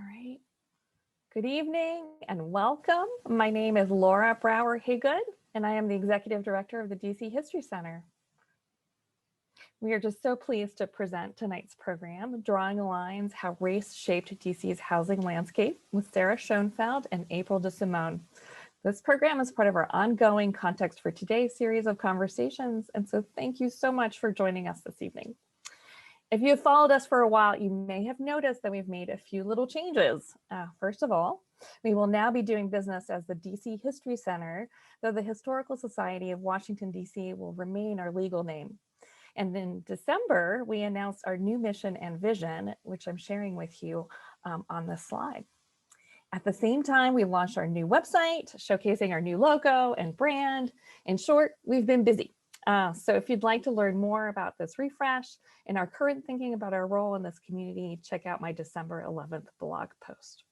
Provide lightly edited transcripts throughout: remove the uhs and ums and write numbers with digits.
All right. Good evening and welcome. My name is Laura Brower-Haygood, and I am the Executive Director of the DC History Center. We are just so pleased to present tonight's program, Drawing Lines, How Race Shaped DC's Housing Landscape, with Sarah Shoenfeld and April De Simone. This program is part of our ongoing Context for Today series of conversations, and so thank you so much for joining us this evening. If you have followed us for a while, you may have noticed that we've made a few little changes. First of all, we will now be doing business as the DC History Center, though the Historical Society of Washington, DC will remain our legal name. And in December, we announced our new mission and vision, which I'm sharing with you on this slide. At the same time, we launched our new website, showcasing our new logo and brand. In short, we've been busy. So if you'd like to learn more about this refresh and our current thinking about our role in this community, check out my December 11th blog post.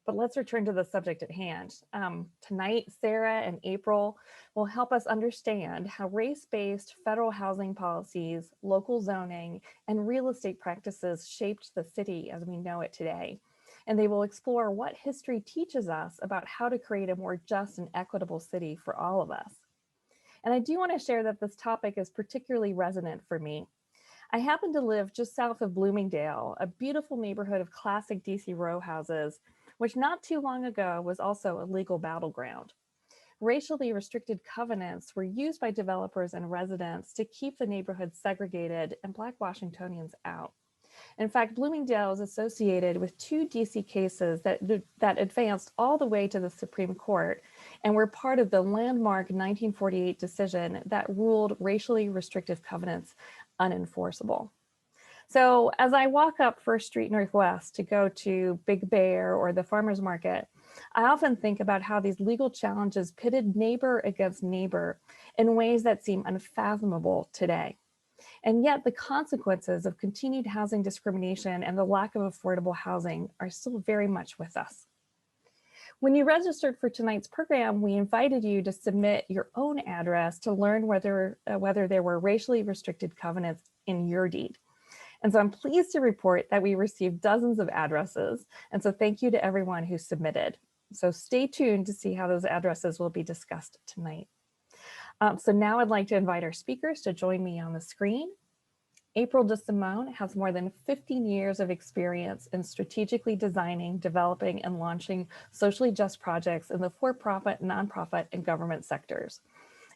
But let's return to the subject at hand. Tonight, Sarah and April will help us understand how race-based federal housing policies, local zoning, and real estate practices shaped the city as we know it today. And they will explore what history teaches us about how to create a more just and equitable city for all of us. And I do want to share that this topic is particularly resonant for me. I happen to live just south of Bloomingdale, a beautiful neighborhood of classic DC row houses, which not too long ago was also a legal battleground. Racially restricted covenants were used by developers and residents to keep the neighborhood segregated and Black Washingtonians out. In fact, Bloomingdale is associated with two DC cases that advanced all the way to the Supreme Court and were part of the landmark 1948 decision that ruled racially restrictive covenants unenforceable. So as I walk up First Street Northwest to go to Big Bear or the farmer's market, I often think about how these legal challenges pitted neighbor against neighbor in ways that seem unfathomable today. And yet the consequences of continued housing discrimination and the lack of affordable housing are still very much with us. When you registered for tonight's program, we invited you to submit your own address to learn whether there were racially restricted covenants in your deed. And so I'm pleased to report that we received dozens of addresses. And so thank you to everyone who submitted. So stay tuned to see how those addresses will be discussed tonight. So now I'd like to invite our speakers to join me on the screen. April De Simone has more than 15 years of experience in strategically designing, developing, and launching socially just projects in the for-profit, nonprofit, and government sectors.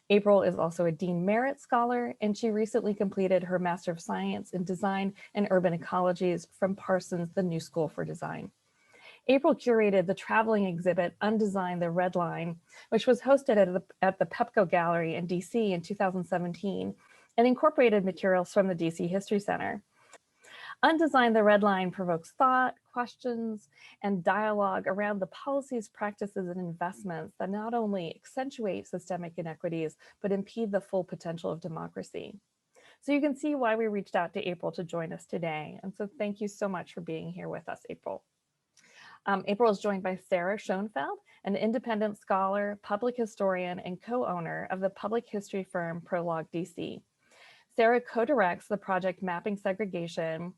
April is also a Dean Merit Scholar, and she recently completed her Master of Science in Design and Urban Ecologies from Parsons, the New School for Design. April curated the traveling exhibit Undesign the Redline, which was hosted at the Pepco Gallery in DC in 2017 and incorporated materials from the DC History Center. Undesign the Redline provokes thought, questions, and dialogue around the policies, practices, and investments that not only accentuate systemic inequities, but impede the full potential of democracy. So you can see why we reached out to April to join us today. And so thank you so much for being here with us, April. April is joined by Sarah Shoenfeld, an independent scholar, public historian, and co-owner of the public history firm Prologue DC. Sarah co-directs the project Mapping Segregation,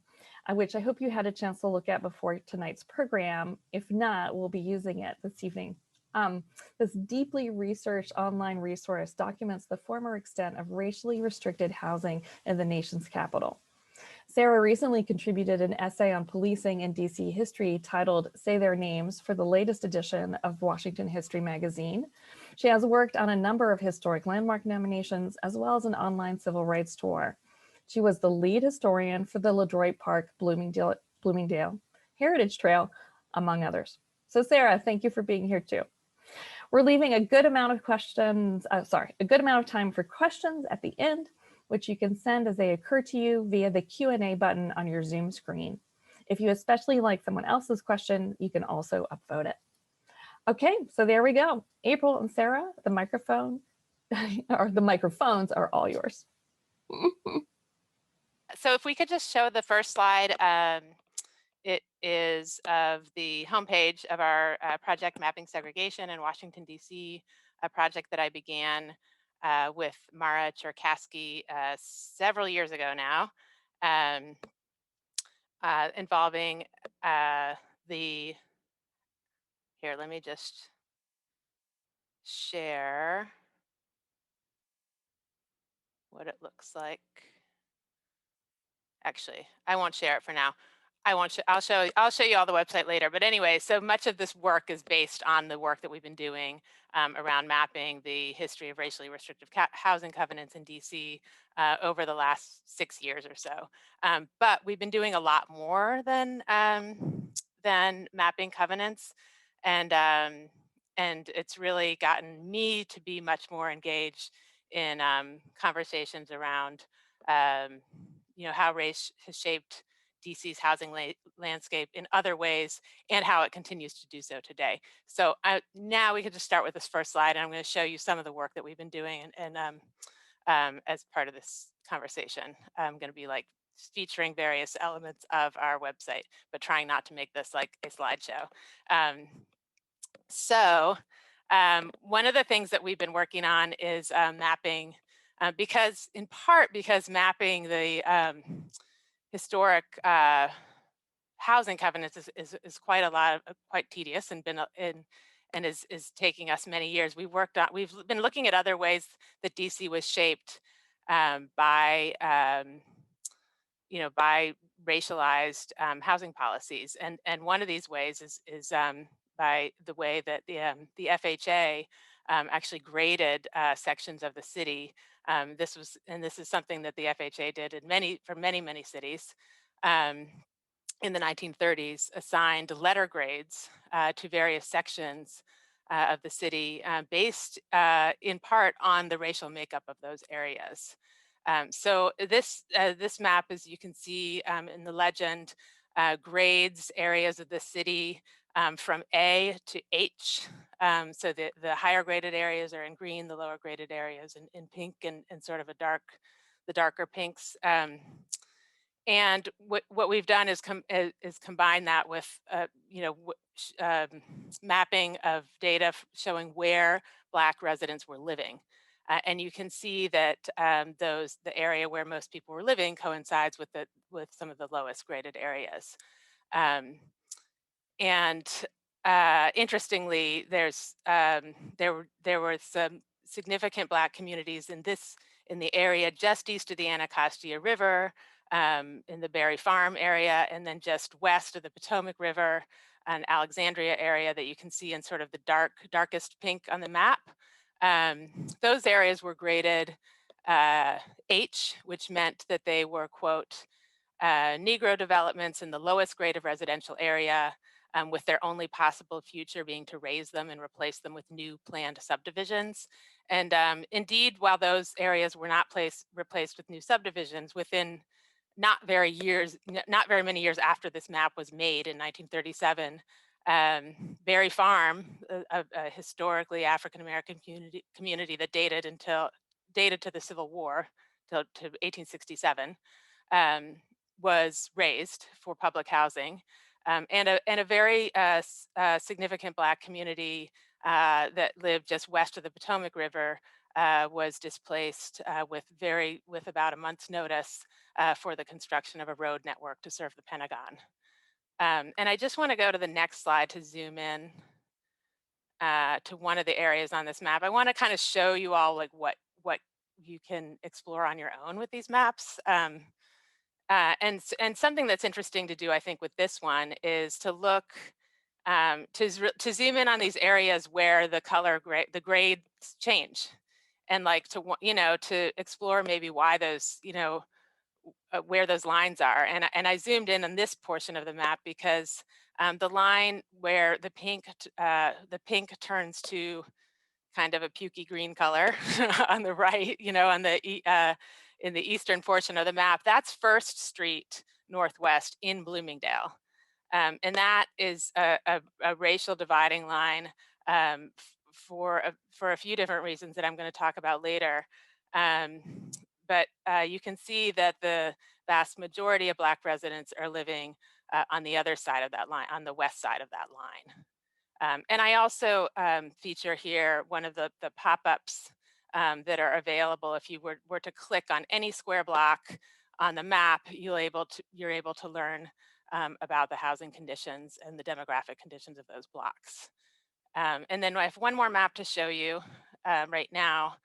which I hope you had a chance to look at before tonight's program. If not, we'll be using it this evening. This deeply researched online resource documents the former extent of racially restricted housing in the nation's capital. Sarah recently contributed an essay on policing in DC history titled Say Their Names for the latest edition of Washington History magazine. She has worked on a number of historic landmark nominations as well as an online civil rights tour. She was the lead historian for the LaDroit Park Bloomingdale Heritage Trail, among others. So Sarah, thank you for being here too. We're leaving a good amount of time for questions at the end, which you can send as they occur to you via the Q&A button on your Zoom screen. If you especially like someone else's question, you can also upvote it. Okay, so there we go. April and Sarah, the microphones are all yours. So if we could just show the first slide, it is of the homepage of our project Mapping Segregation in Washington, DC, a project that I began with Mara Cherkasky several years ago now, involving here, let me just share what it looks like. Actually, I won't share it for now. I won't. I'll show you all the website later. But anyway, so much of this work is based on the work that we've been doing around mapping the history of racially restrictive housing covenants in DC over the last 6 years or so. But we've been doing a lot more than mapping covenants, and it's really gotten me to be much more engaged in conversations around how race has shaped DC's housing landscape in other ways and how it continues to do so today. So now we can just start with this first slide, and I'm going to show you some of the work that we've been doing and as part of this conversation. I'm going to be like featuring various elements of our website, but trying not to make this like a slideshow. So one of the things that we've been working on is mapping, in part because mapping the historic housing covenants is quite a lot of quite tedious and is taking us many years. We've been looking at other ways that DC was shaped by by racialized housing policies, and one of these ways is by the way that the FHA actually graded sections of the city. This is something that the FHA did for many cities. In the 1930s, assigned letter grades to various sections of the city based in part on the racial makeup of those areas. So this map, as you can see in the legend, grades areas of the city from A to H. So the higher graded areas are in green, the lower graded areas in pink and sort of the darker pinks. And what we've done is combine that with mapping of data showing where Black residents were living. And you can see that the area where most people were living coincides with some of the lowest graded areas. And interestingly, there were some significant Black communities in the area just east of the Anacostia River, in the Berry Farm area, and then just west of the Potomac River and Alexandria area that you can see in sort of the darkest pink on the map. Those areas were graded H, which meant that they were, quote, Negro developments in the lowest grade of residential area, with their only possible future being to raise them and replace them with new planned subdivisions. And indeed, while those areas were not replaced with new subdivisions, within not very many years after this map was made in 1937, Berry Farm, a historically African-American community that dated to the Civil War, to 1867, was raised for public housing, and a very significant Black community that lived just west of the Potomac River was displaced with about a month's notice for the construction of a road network to serve the Pentagon. And I just want to go to the next slide to zoom in to one of the areas on this map. I want to kind of show you all like what you can explore on your own with these maps. And something that's interesting to do, I think, with this one is to look to zoom in on these areas where the grades change, and like to explore maybe why those where those lines are. And I zoomed in on this portion of the map because the line where the pink turns to kind of a pukey green color on the right, in the eastern portion of the map, that's First Street Northwest in Bloomingdale. And that is a racial dividing line for a few different reasons that I'm going to talk about later. But you can see that the vast majority of Black residents are living on the other side of that line, on the west side of that line. And I also feature here one of the pop-ups that are available. If you were to click on any square block on the map, you're able to learn about the housing conditions and the demographic conditions of those blocks. And then I have one more map to show you right now,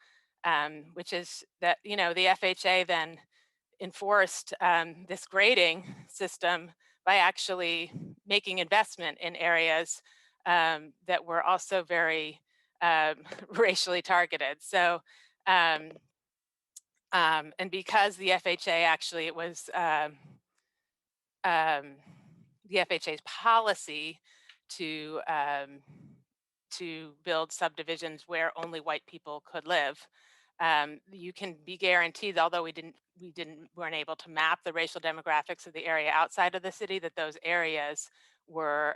which is that, the FHA then enforced this grading system by actually making investment in areas that were also very racially targeted. So, and because the FHA actually, it was the FHA's policy to build subdivisions where only white people could live. You can be guaranteed, although weren't able to map the racial demographics of the area outside of the city, that those areas were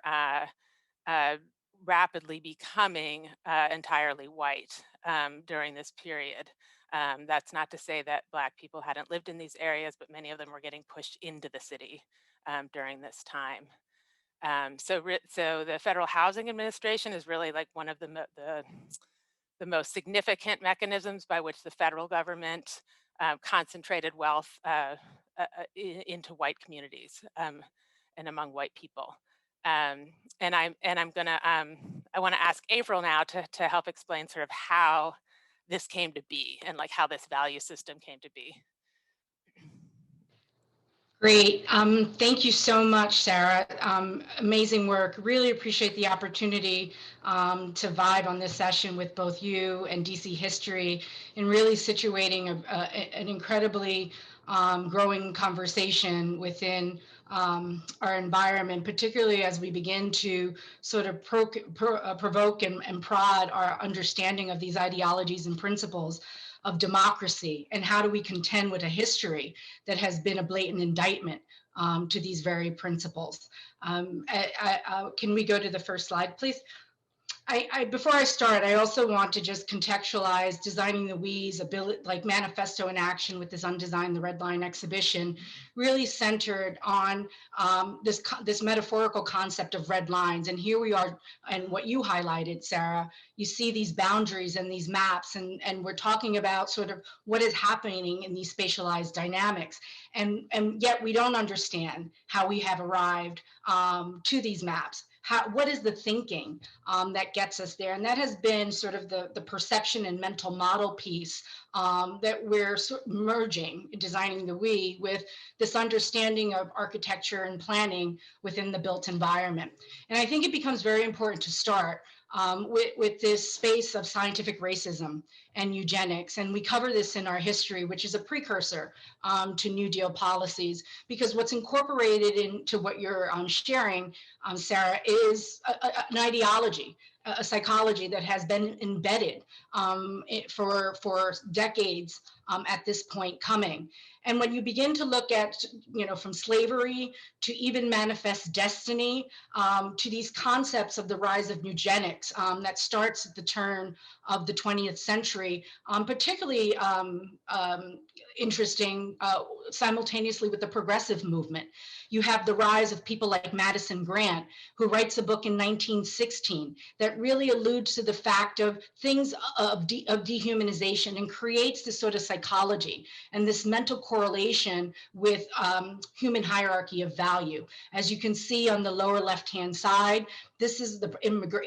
rapidly becoming entirely white during this period. That's not to say that Black people hadn't lived in these areas, but many of them were getting pushed into the city during this time. So the Federal Housing Administration is really like one of the most significant mechanisms by which the federal government concentrated wealth into white communities and among white people. And I'm gonna I want to ask April now to help explain sort of how this came to be and like how this value system came to be. Great. Thank you so much, Sarah. Amazing work. Really appreciate the opportunity to vibe on this session with both you and DC History in really situating an incredibly growing conversation within our environment, particularly as we begin to sort of provoke and prod our understanding of these ideologies and principles of democracy, and how do we contend with a history that has been a blatant indictment to these very principles. Can we go to the first slide, please? Before I start, I also want to just contextualize Designing the We's ability, like manifesto in action with this Undesign the Redline exhibition, really centered on this metaphorical concept of red lines. And here we are, and what you highlighted, Sarah, you see these boundaries and these maps, and we're talking about sort of what is happening in these spatialized dynamics. And yet we don't understand how we have arrived to these maps. What is the thinking that gets us there? And that has been sort of the perception and mental model piece that we're merging, Designing the We, with this understanding of architecture and planning within the built environment. And I think it becomes very important to start with this space of scientific racism and eugenics. And we cover this in our history, which is a precursor to New Deal policies, because what's incorporated into what you're sharing, Sarah, is an ideology, a psychology that has been embedded for decades at this point coming. And when you begin to look at, from slavery to even manifest destiny, to these concepts of the rise of eugenics that starts at the turn of the 20th century, particularly interesting simultaneously with the progressive movement. You have the rise of people like Madison Grant, who writes a book in 1916 that really alludes to the fact of things of dehumanization and creates this sort of psychology and this mental correlation with human hierarchy of value. As you can see on the lower left-hand side, this is the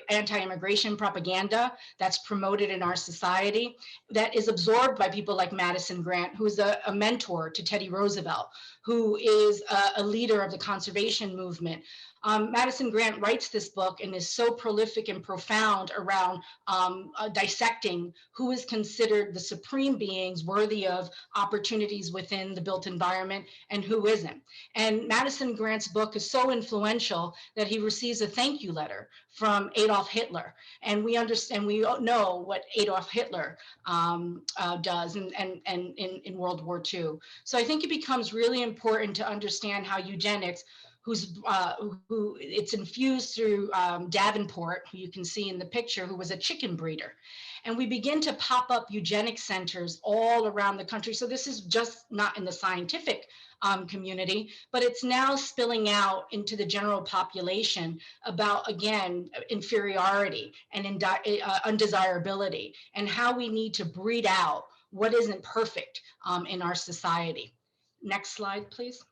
anti-immigration propaganda that's promoted in our society that is absorbed by people like Madison Grant, who is a mentor to Teddy Roosevelt, who is a leader of the conservation movement. Madison Grant writes this book and is so prolific and profound around dissecting who is considered the supreme beings worthy of opportunities within the built environment and who isn't. And Madison Grant's book is so influential that he receives a thank you letter from Adolf Hitler. And we understand, we know what Adolf Hitler does in World War II. So I think it becomes really important to understand how eugenics, who it's infused through Davenport, who you can see in the picture, who was a chicken breeder. And we begin to pop up eugenic centers all around the country. So this is just not in the scientific community, but it's now spilling out into the general population about, again, inferiority and undesirability, and how we need to breed out what isn't perfect in our society. Next slide, please.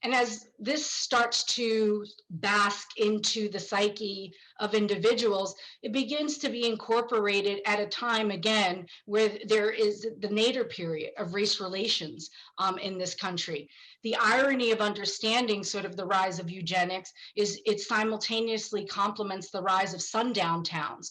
And as this starts to bask into the psyche of individuals, it begins to be incorporated at a time, again, where there is the nadir period of race relations in this country. The irony of understanding sort of the rise of eugenics is it simultaneously complements the rise of sundown towns,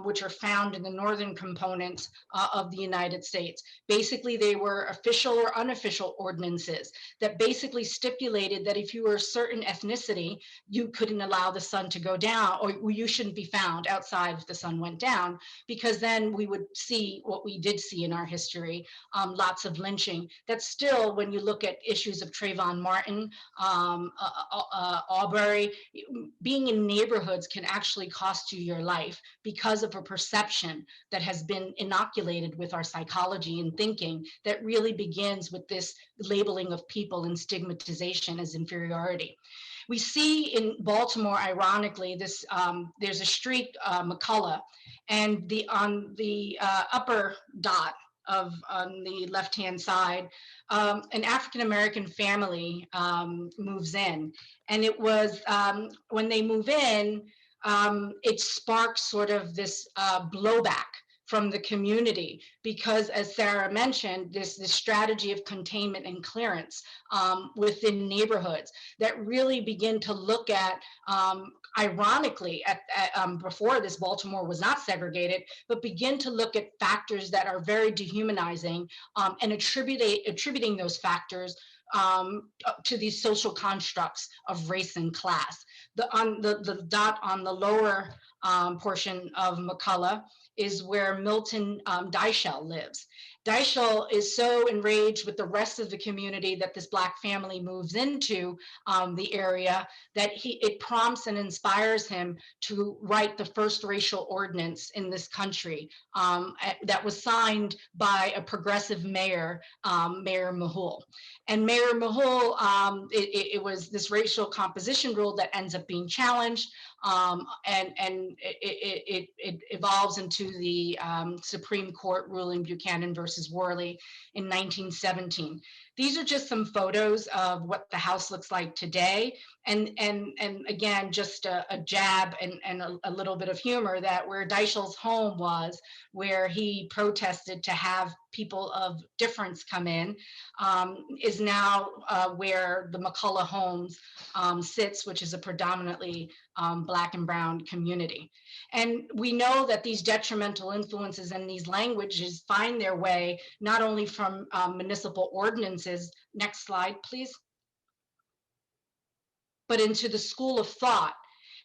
which are found in the northern components of the United States. Basically, they were official or unofficial ordinances that basically stipulated that if you were a certain ethnicity, you couldn't allow the sun to go down, or you shouldn't be found outside if the sun went down, because then we would see what we did see in our history, lots of lynching. That still, when you look at issues of Trayvon Martin, Aubrey, being in neighborhoods can actually cost you your life because of a perception that has been inoculated with our psychology and thinking that really begins with this labeling of people and stigmatization as inferiority. We see in Baltimore, ironically, this there's a street, McCullough, and on the upper dot on the left-hand side, an African-American family moves in. And it was when they move in, it sparks sort of this blowback from the community, because as Sarah mentioned, this strategy of containment and clearance within neighborhoods that really begin to look at, ironically, before this, Baltimore was not segregated, but begin to look at factors that are very dehumanizing and attributing those factors to these social constructs of race and class. The dot on the lower portion of McCullough is where Milton Dyshell lives. Dyshell is so enraged with the rest of the community that this Black family moves into the area that it prompts and inspires him to write the first racial ordinance in this country that was signed by a progressive mayor, Mayor Mahul. And Mayor Mahul, it was this racial composition rule that ends up being challenged, and it evolves into the Supreme Court ruling Buchanan versus Worley in 1917. These are just some photos of what the house looks like today. And again, just a jab and a little bit of humor that where Dyshell's home was, where he protested to have people of difference come in, is now where the McCullough Homes sits, which is a predominantly Black and brown community. And we know that these detrimental influences and these languages find their way not only from municipal ordinances, next slide, please, but into the school of thought.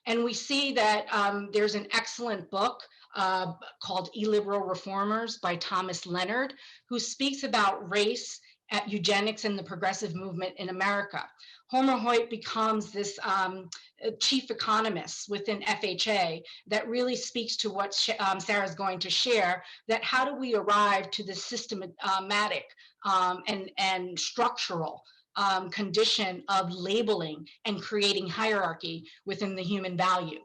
And we see that there's an excellent book called Illiberal Reformers by Thomas Leonard, who speaks about race, eugenics, and the progressive movement in America. Homer Hoyt becomes this chief economist within FHA that really speaks to what Sarah's going to share, that how do we arrive to the systematic and structural condition of labeling and creating hierarchy within the human value.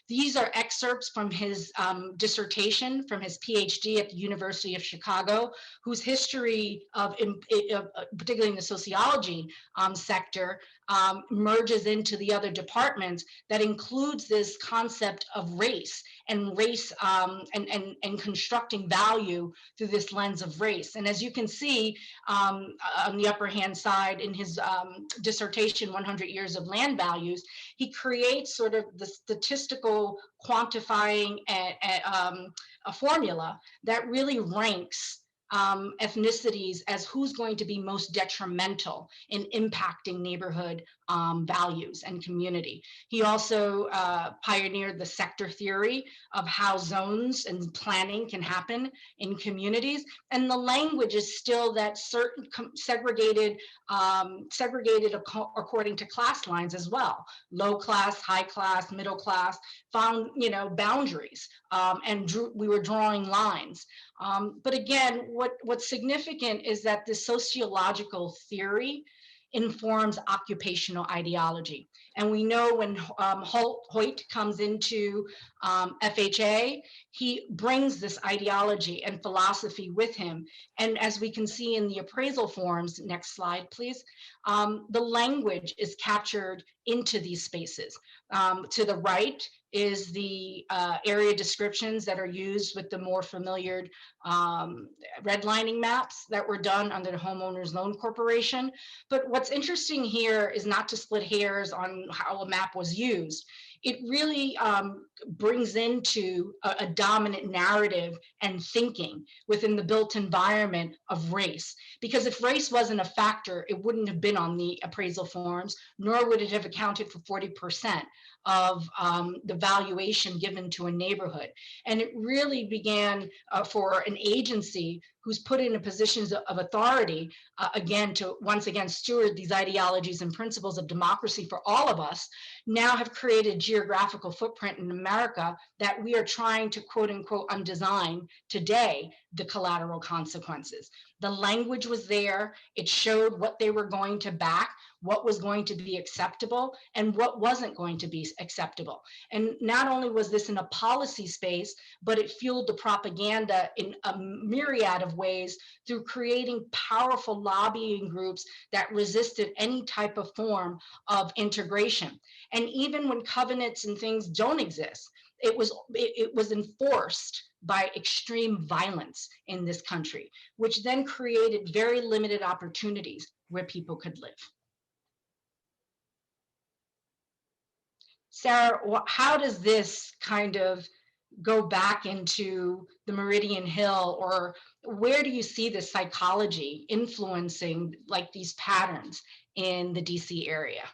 These are excerpts from his dissertation, from his PhD at the University of Chicago, whose history of particularly in the sociology sector, merges into the other departments that includes this concept of race and race and constructing value through this lens of race. And as you can see on the upper hand side in his dissertation, 100 Years of Land Values, he creates sort of the statistical quantifying a formula that really ranks ethnicities as who's going to be most detrimental in impacting neighborhood values and community. He also pioneered the sector theory of how zones and planning can happen in communities. And the language is still that certain segregated according to class lines as well. Low class, high class, middle class, found boundaries, and we were drawing lines. But again, what's significant is that the sociological theory informs occupational ideology. And we know when Hoyt comes into FHA, he brings this ideology and philosophy with him. And as we can see in the appraisal forms, next slide, please, the language is captured into these spaces. To the right is the area descriptions that are used with the more familiar redlining maps that were done under the Homeowners Loan Corporation. But what's interesting here is not to split hairs on how a map was used. It really brings into a dominant narrative and thinking within the built environment of race. Because if race wasn't a factor, it wouldn't have been on the appraisal forms, nor would it have accounted for 40% of the valuation given to a neighborhood. And it really began for an agency who's put in a positions of authority, again, to once again steward these ideologies and principles of democracy for all of us, now have created geographical footprint in America that we are trying to quote unquote undesign today, the collateral consequences. The language was there. It showed what they were going to back, what was going to be acceptable, and what wasn't going to be acceptable. And not only was this in a policy space, but it fueled the propaganda in a myriad of ways through creating powerful lobbying groups that resisted any type of form of integration. And even when covenants and things don't exist, it was enforced by extreme violence in this country, which then created very limited opportunities where people could live. Sarah, how does this kind of go back into the Meridian Hill, or where do you see the psychology influencing like these patterns in the DC area?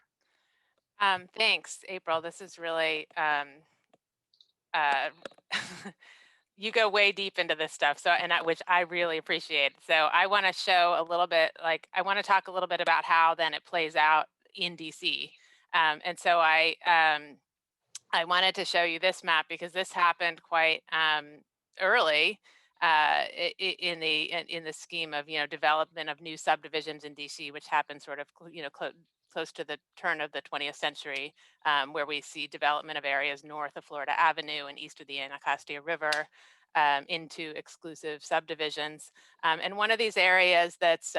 Thanks, April. This is really, uh, you go way deep into this stuff, so which I really appreciate. So I want to show a little bit, like I want to talk a little bit about how then it plays out in DC. And so I wanted to show you this map because this happened quite early in the scheme of development of new subdivisions in DC, which happened sort of close to the turn of the 20th century, where we see development of areas north of Florida Avenue and east of the Anacostia River into exclusive subdivisions. And one of these areas that's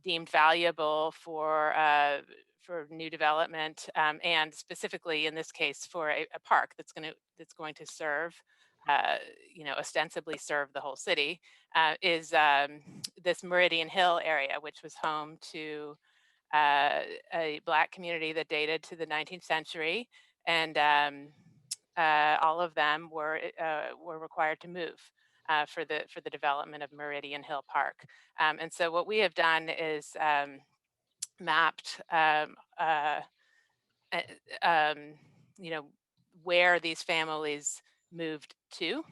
deemed valuable for new development, and specifically in this case for a park that's going to serve, ostensibly serve the whole city, is this Meridian Hill area, which was home to a Black community that dated to the 19th century, and all of them were required to move for the development of Meridian Hill Park. And so what we have done is mapped where these families moved to.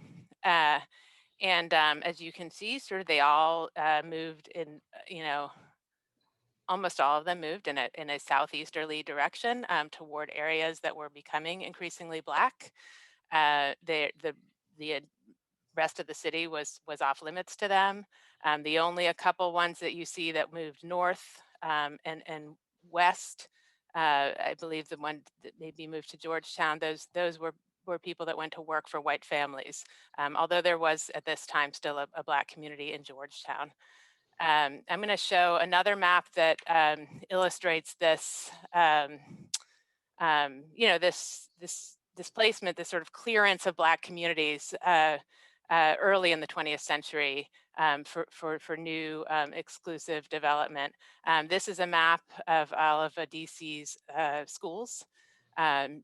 And as you can see, sort of they all moved in, almost all of them moved in a southeasterly direction toward areas that were becoming increasingly Black. The rest of the city was off limits to them. The only a couple ones that you see that moved north and west, I believe the one that maybe moved to Georgetown, those were people that went to work for white families, although there was at this time still a Black community in Georgetown. I'm going to show another map that illustrates this, this displacement, this sort of clearance of Black communities early in the 20th century for new exclusive development. This is a map of all of DC's schools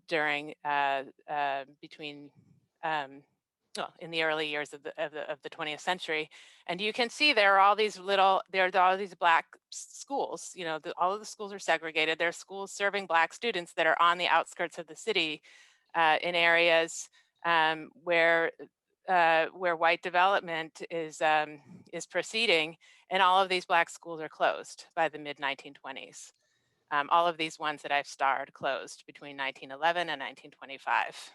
during between in the early years of the 20th century, and you can see there are all these Black schools. All of the schools are segregated. They're schools serving Black students that are on the outskirts of the city, in areas where white development is proceeding, and all of these Black schools are closed by the mid 1920s. All of these ones that I've starred closed between 1911 and 1925.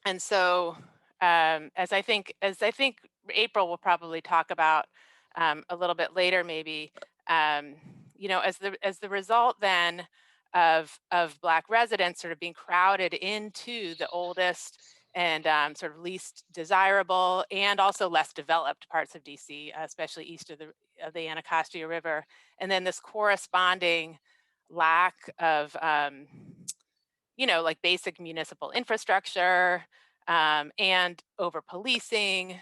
And so, as I think April will probably talk about a little bit later, maybe, as the result then of Black residents sort of being crowded into the oldest and sort of least desirable and also less developed parts of DC, especially east of the Anacostia River. And then this corresponding lack of, like basic municipal infrastructure and over policing,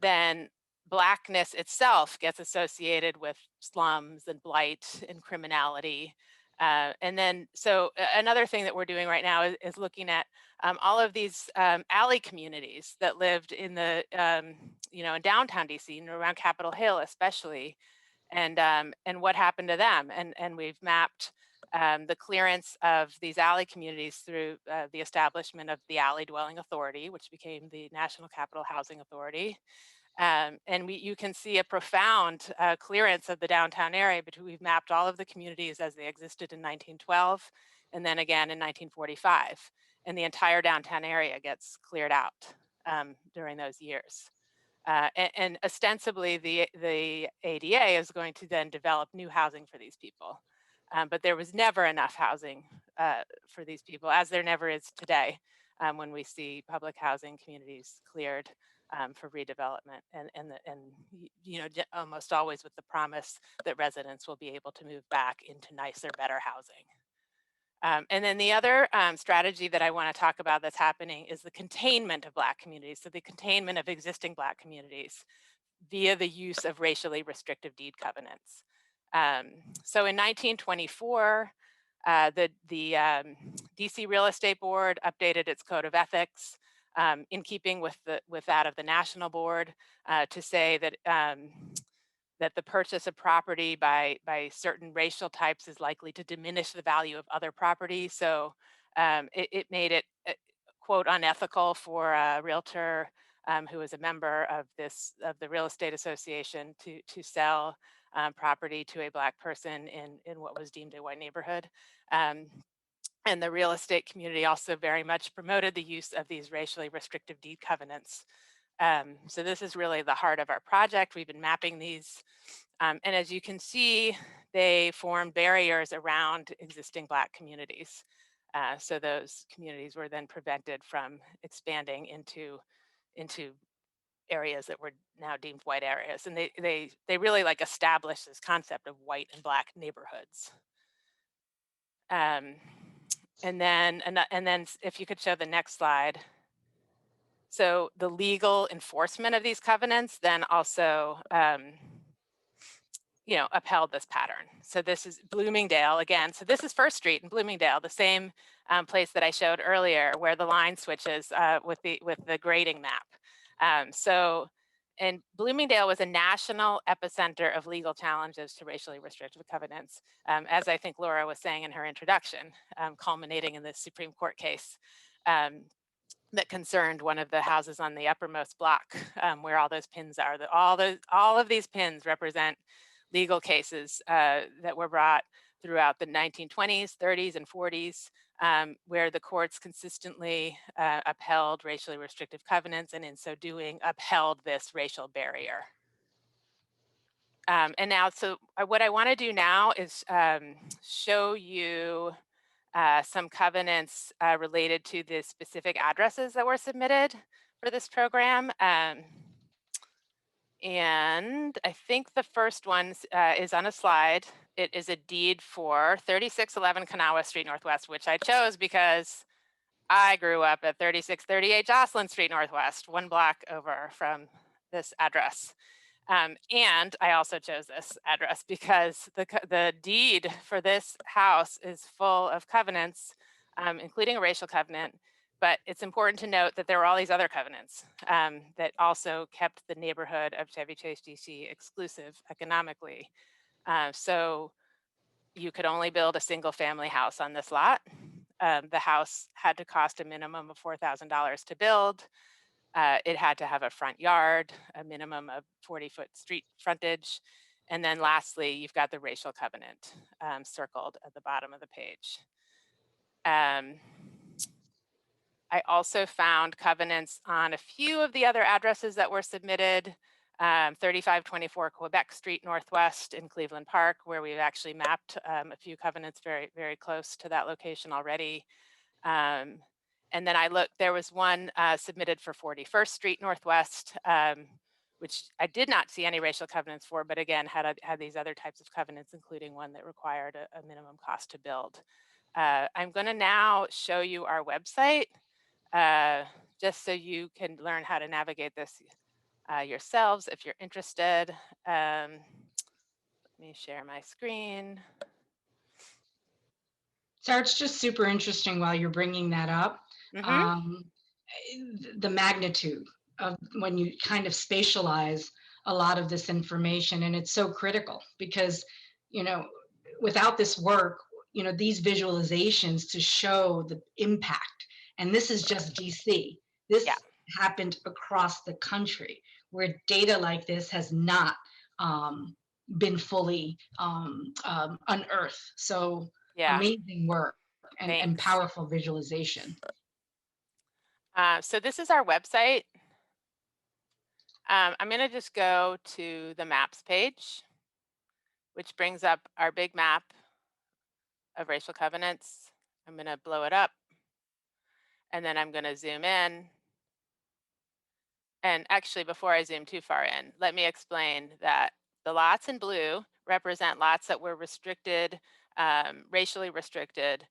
then Blackness itself gets associated with slums and blight and criminality. And then, so another thing that we're doing right now is looking at all of these alley communities that lived in the, in downtown DC and around Capitol Hill, especially, and what happened to them. And we've mapped the clearance of these alley communities through the establishment of the Alley Dwelling Authority, which became the National Capital Housing Authority. And you can see a profound clearance of the downtown area, but we've mapped all of the communities as they existed in 1912, and then again in 1945. And the entire downtown area gets cleared out during those years. And ostensibly, the ADA is going to then develop new housing for these people. But there was never enough housing for these people, as there never is today when we see public housing communities cleared for redevelopment, and almost always with the promise that residents will be able to move back into nicer, better housing. And then the other strategy that I want to talk about that's happening is the containment of Black communities. So the containment of existing Black communities via the use of racially restrictive deed covenants. So in 1924, the DC Real Estate Board updated its code of ethics in keeping with that of the National Board to say that that the purchase of property by certain racial types is likely to diminish the value of other property. So it made it quote unethical for a realtor who was a member of the real estate association to sell property to a Black person in what was deemed a white neighborhood. And the real estate community also very much promoted the use of these racially restrictive deed covenants. So this is really the heart of our project. We've been mapping these. And as you can see, they form barriers around existing Black communities. So those communities were then prevented from expanding into areas that were now deemed white areas. And they really like established this concept of white and Black neighborhoods. And then if you could show the next slide. So the legal enforcement of these covenants then also, upheld this pattern. So this is Bloomingdale again. So this is First Street in Bloomingdale, the same place that I showed earlier, where the line switches with the grading map. And Bloomingdale was a national epicenter of legal challenges to racially restrictive covenants, as I think Laura was saying in her introduction, culminating in this Supreme Court case that concerned one of the houses on the uppermost block, where all those pins are. All of these pins represent legal cases that were brought throughout the 1920s, 30s, and 40s, where the courts consistently upheld racially restrictive covenants, and in so doing, upheld this racial barrier. And now, so what I want to do now is show you some covenants related to the specific addresses that were submitted for this program. And I think the first one is on a slide. It is a deed for 3611 Kanawha Street Northwest, which I chose because I grew up at 3638 Jocelyn Street Northwest, one block over from this address. And I also chose this address because the deed for this house is full of covenants, including a racial covenant. But it's important to note that there were all these other covenants that also kept the neighborhood of Chevy Chase, DC exclusive economically. So you could only build a single family house on this lot. The house had to cost a minimum of $4,000 to build. It had to have a front yard, a minimum of 40-foot street frontage. And then lastly, you've got the racial covenant circled at the bottom of the page. I also found covenants on a few of the other addresses that were submitted. 3524 Quebec Street Northwest in Cleveland Park, where we've actually mapped a few covenants very, very close to that location already. And then I looked, there was one submitted for 41st Street Northwest, which I did not see any racial covenants for, but again, had these other types of covenants, including one that required a minimum cost to build. I'm going to now show you our website, just so you can learn how to navigate this yourselves if you're interested. Let me share my screen. Sarah, it's just super interesting while you're bringing that up. The magnitude of when you kind of spatialize a lot of this information, and it's so critical because, you know, without this work, you know, these visualizations to show the impact, and this is just DC. This happened across the country where data like this has not been fully unearthed. So amazing work and powerful visualization. So this is our website. I'm going to just go to the maps page, which brings up our big map of racial covenants. I'm going to blow it up, and then I'm going to zoom in. And actually, before I zoom too far in, let me explain that the lots in blue represent lots that were restricted, racially restricted,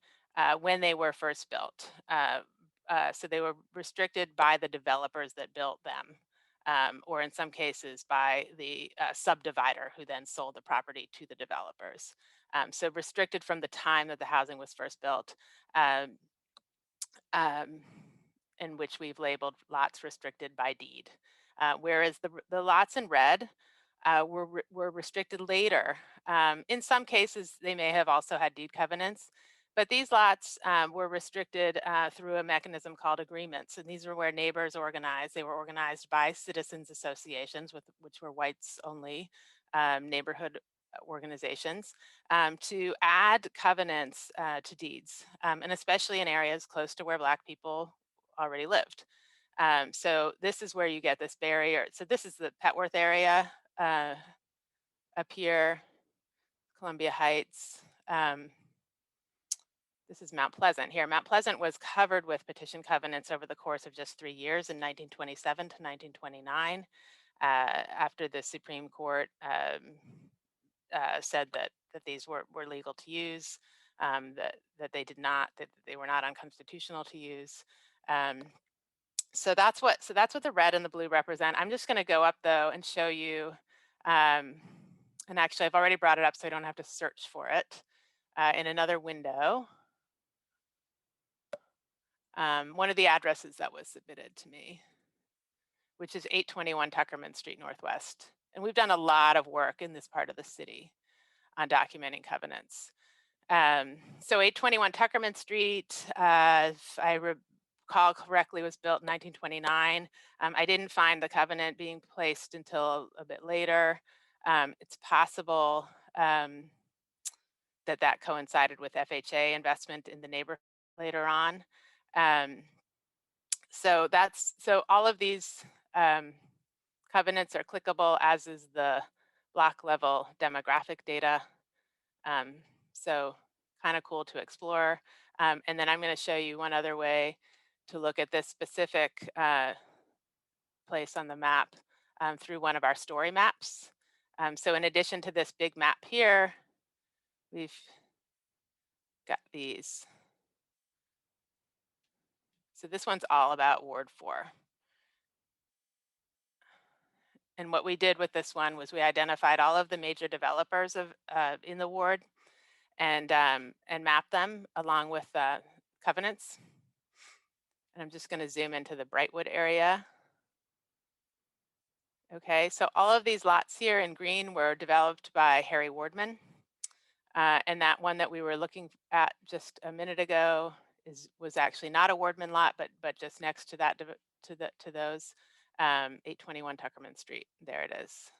when they were first built. So they were restricted by the developers that built them, or in some cases by the subdivider who then sold the property to the developers. So restricted from the time that the housing was first built, in which we've labeled lots restricted by deed. Whereas the lots in red were restricted later. In some cases, they may have also had deed covenants, but these lots were restricted through a mechanism called agreements. And these were where neighbors organized. They were organized by citizens associations, which were whites only neighborhood organizations, to add covenants to deeds, and especially in areas close to where Black people already lived. So this is where you get this barrier. So this is the Petworth area up here, Columbia Heights. This is Mount Pleasant here. Mount Pleasant was covered with petition covenants over the course of just 3 years, in 1927 to 1929, after the Supreme Court said that these were legal to use, that they were not unconstitutional to use. So that's what the red and the blue represent. I'm just going to go up though and show you, and actually I've already brought it up so I don't have to search for it in another window. One of the addresses that was submitted to me, which is 821 Tuckerman Street Northwest. And we've done a lot of work in this part of the city on documenting covenants. So 821 Tuckerman Street, if I recall correctly, was built in 1929. I didn't find the covenant being placed until a bit later. It's possible that coincided with FHA investment in the neighborhood later on. So all of these covenants are clickable, as is the block level demographic data. So kind of cool to explore. And then I'm going to show you one other way to look at this specific place on the map through one of our story maps. So in addition to this big map here, we've got these. So this one's all about Ward 4. And what we did with this one was we identified all of the major developers in the ward and mapped them along with covenants. And I'm just going to zoom into the Brightwood area. Okay, so all of these lots here in green were developed by Harry Wardman. And that one that we were looking at just a minute ago was actually not a Wardman lot, but just next to that to those 821 Tuckerman Street. There it is.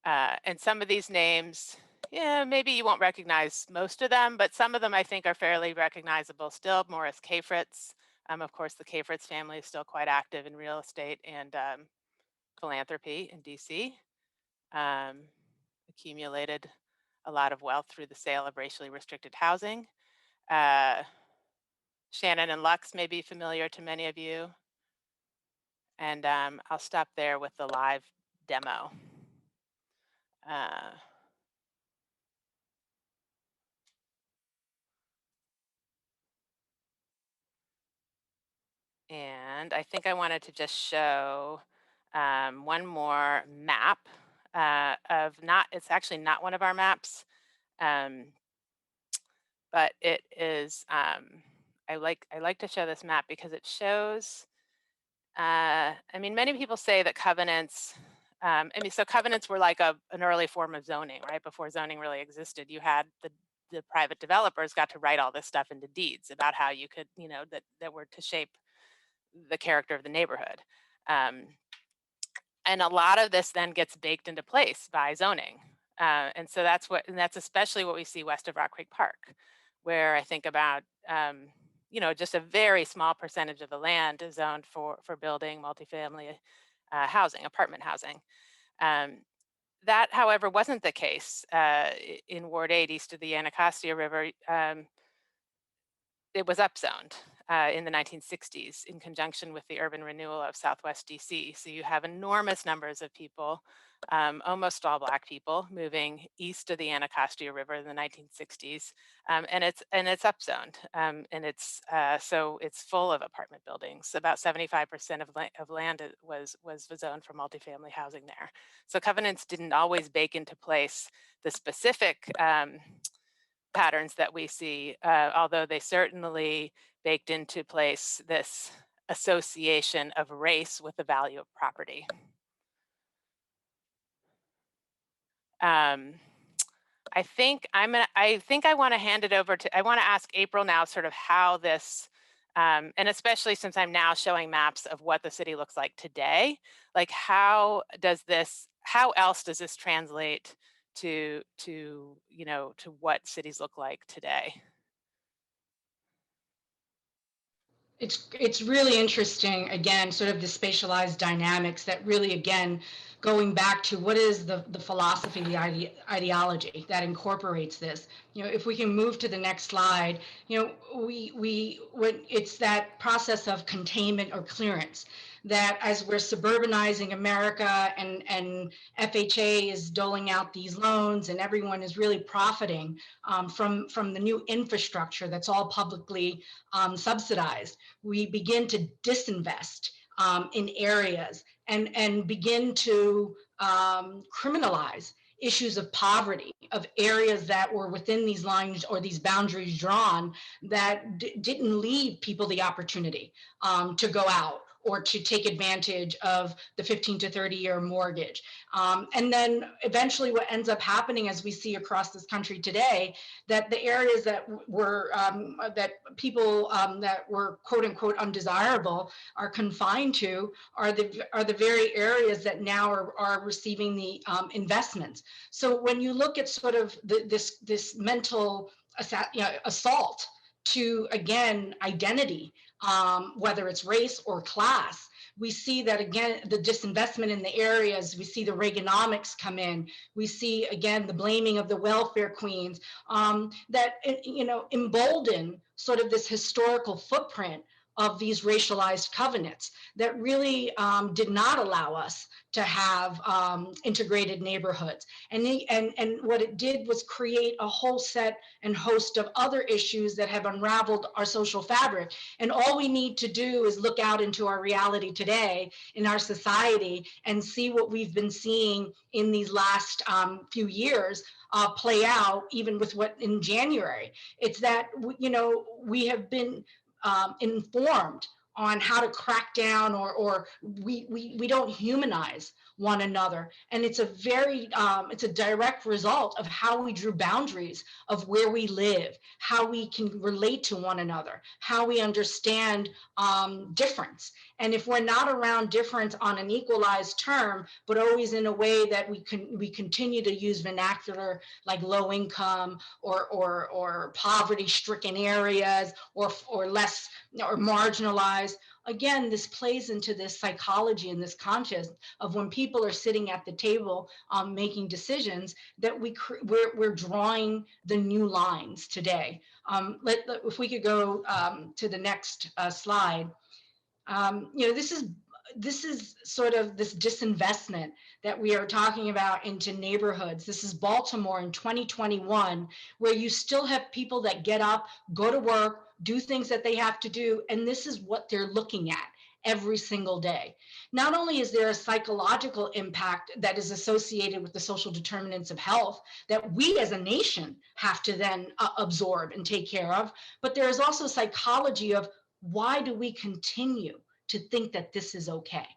And some of these names, yeah, maybe you won't recognize most of them, but some of them I think are fairly recognizable still. Morris K. Fritz, Of course, the Kayfritz family is still quite active in real estate and philanthropy in DC. Accumulated a lot of wealth through the sale of racially restricted housing. Shannon and Lux may be familiar to many of you. And I'll stop there with the live demo. And I think I wanted to just show one more map of it's actually not one of our maps, but it is, I like to show this map because it shows, I mean, many people say that covenants, so covenants were like an early form of zoning, right? Before zoning really existed, you had the private developers got to write all this stuff into deeds about how you could, that were to shape the character of the neighborhood. And a lot of this then gets baked into place by zoning. And so that's especially what we see west of Rock Creek Park, where I think about, just a very small percentage of the land is zoned for building multifamily housing, apartment housing. That, however, wasn't the case in Ward 8 east of the Anacostia River. It was upzoned in the 1960s in conjunction with the urban renewal of Southwest DC. So you have enormous numbers of people, almost all Black people, moving east of the Anacostia River in the 1960s, and it's upzoned, and it's so it's full of apartment buildings. About 75% of land was zoned for multifamily housing there. So covenants didn't always bake into place the specific patterns that we see, although they certainly baked into place this association of race with the value of property. I think I want to hand it over to, I want to ask April now sort of how this, and especially since I'm now showing maps of what the city looks like today, like how else does this translate to what cities look like today? It's really interesting, again, sort of the spatialized dynamics that really, again, going back to what is the philosophy, the ideology that incorporates this. If we can move to the next slide, when it's that process of containment or clearance, that as we're suburbanizing America and FHA is doling out these loans and everyone is really profiting from the new infrastructure that's all publicly subsidized, we begin to disinvest in areas and begin to criminalize issues of poverty, of areas that were within these lines or these boundaries drawn that didn't leave people the opportunity to go out or to take advantage of the 15 to 30-year mortgage. And then eventually what ends up happening, as we see across this country today, that the areas that were, that people that were quote unquote undesirable are confined to are the very areas that now are receiving the investments. So when you look at sort of this mental assault to, again, identity, whether it's race or class, we see that, again, the disinvestment in the areas, we see the Reaganomics come in, we see, again, the blaming of the welfare queens, that, embolden sort of this historical footprint of these racialized covenants that really did not allow us to have integrated neighborhoods. And what it did was create a whole set and host of other issues that have unraveled our social fabric. And all we need to do is look out into our reality today in our society and see what we've been seeing in these last few years play out, even with what in January. It's that, we have been informed on how to crack down, or we don't humanize one another. And it's it's a direct result of how we drew boundaries of where we live, how we can relate to one another, how we understand difference. And if we're not around difference on an equalized term, but always in a way that we continue to use vernacular like low income or poverty stricken areas or less or marginalized. Again, this plays into this psychology and this conscious of when people are sitting at the table making decisions, that we're drawing the new lines today. If we could go to the next slide. This is sort of this disinvestment that we are talking about into neighborhoods. This is Baltimore in 2021, where you still have people that get up, go to work, do things that they have to do, and this is what they're looking at every single day. Not only is there a psychological impact that is associated with the social determinants of health that we as a nation have to then absorb and take care of, but there is also psychology of, why do we continue to think that this is okay?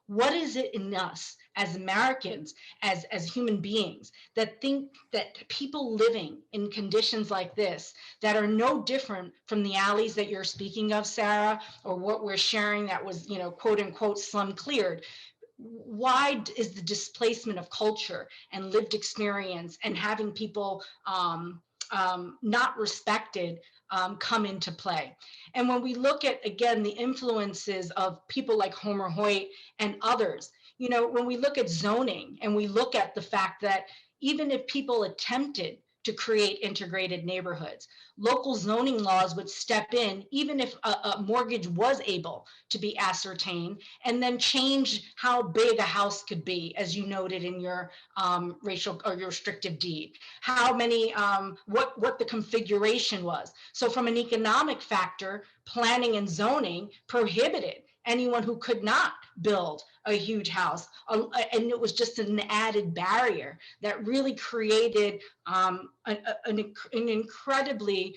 What is it in us as Americans, as human beings, that think that people living in conditions like this, that are no different from the alleys that you're speaking of, Sarah, or what we're sharing that was, quote unquote, slum cleared? Why is the displacement of culture and lived experience and having people not respected come into play? And when we look at, again, the influences of people like Homer Hoyt and others, when we look at zoning and we look at the fact that even if people attempted to create integrated neighborhoods, local zoning laws would step in, even if a mortgage was able to be ascertained, and then change how big a house could be, as you noted in your racial or your restrictive deed, how many, what the configuration was. So from an economic factor, planning and zoning prohibited anyone who could not build a huge house. And it was just an added barrier that really created an incredibly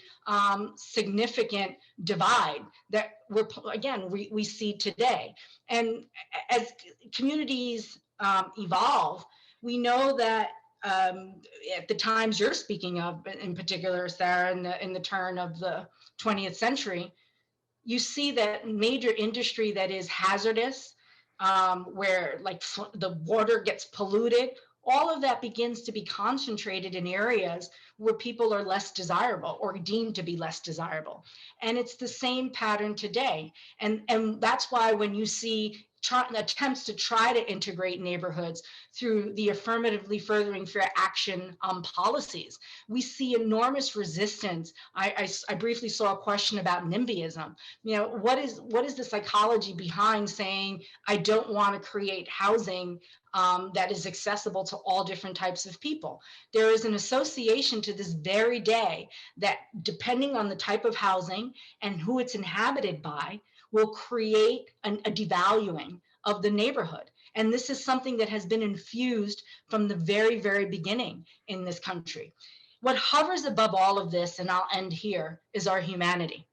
significant divide that we see today. And as communities evolve, we know that at the times you're speaking of, in particular, Sarah, in the turn of the 20th century, you see that major industry that is hazardous, where like the water gets polluted, all of that begins to be concentrated in areas where people are less desirable or deemed to be less desirable. And it's the same pattern today. And that's why when you see attempts to try to integrate neighborhoods through the affirmatively furthering fair action policies, we see enormous resistance. I briefly saw a question about Nimbyism. What is the psychology behind saying, I don't want to create housing that is accessible to all different types of people? There is an association to this very day that, depending on the type of housing and who it's inhabited by, will create a devaluing of the neighborhood. And this is something that has been infused from the very, very beginning in this country. What hovers above all of this, and I'll end here, is our humanity.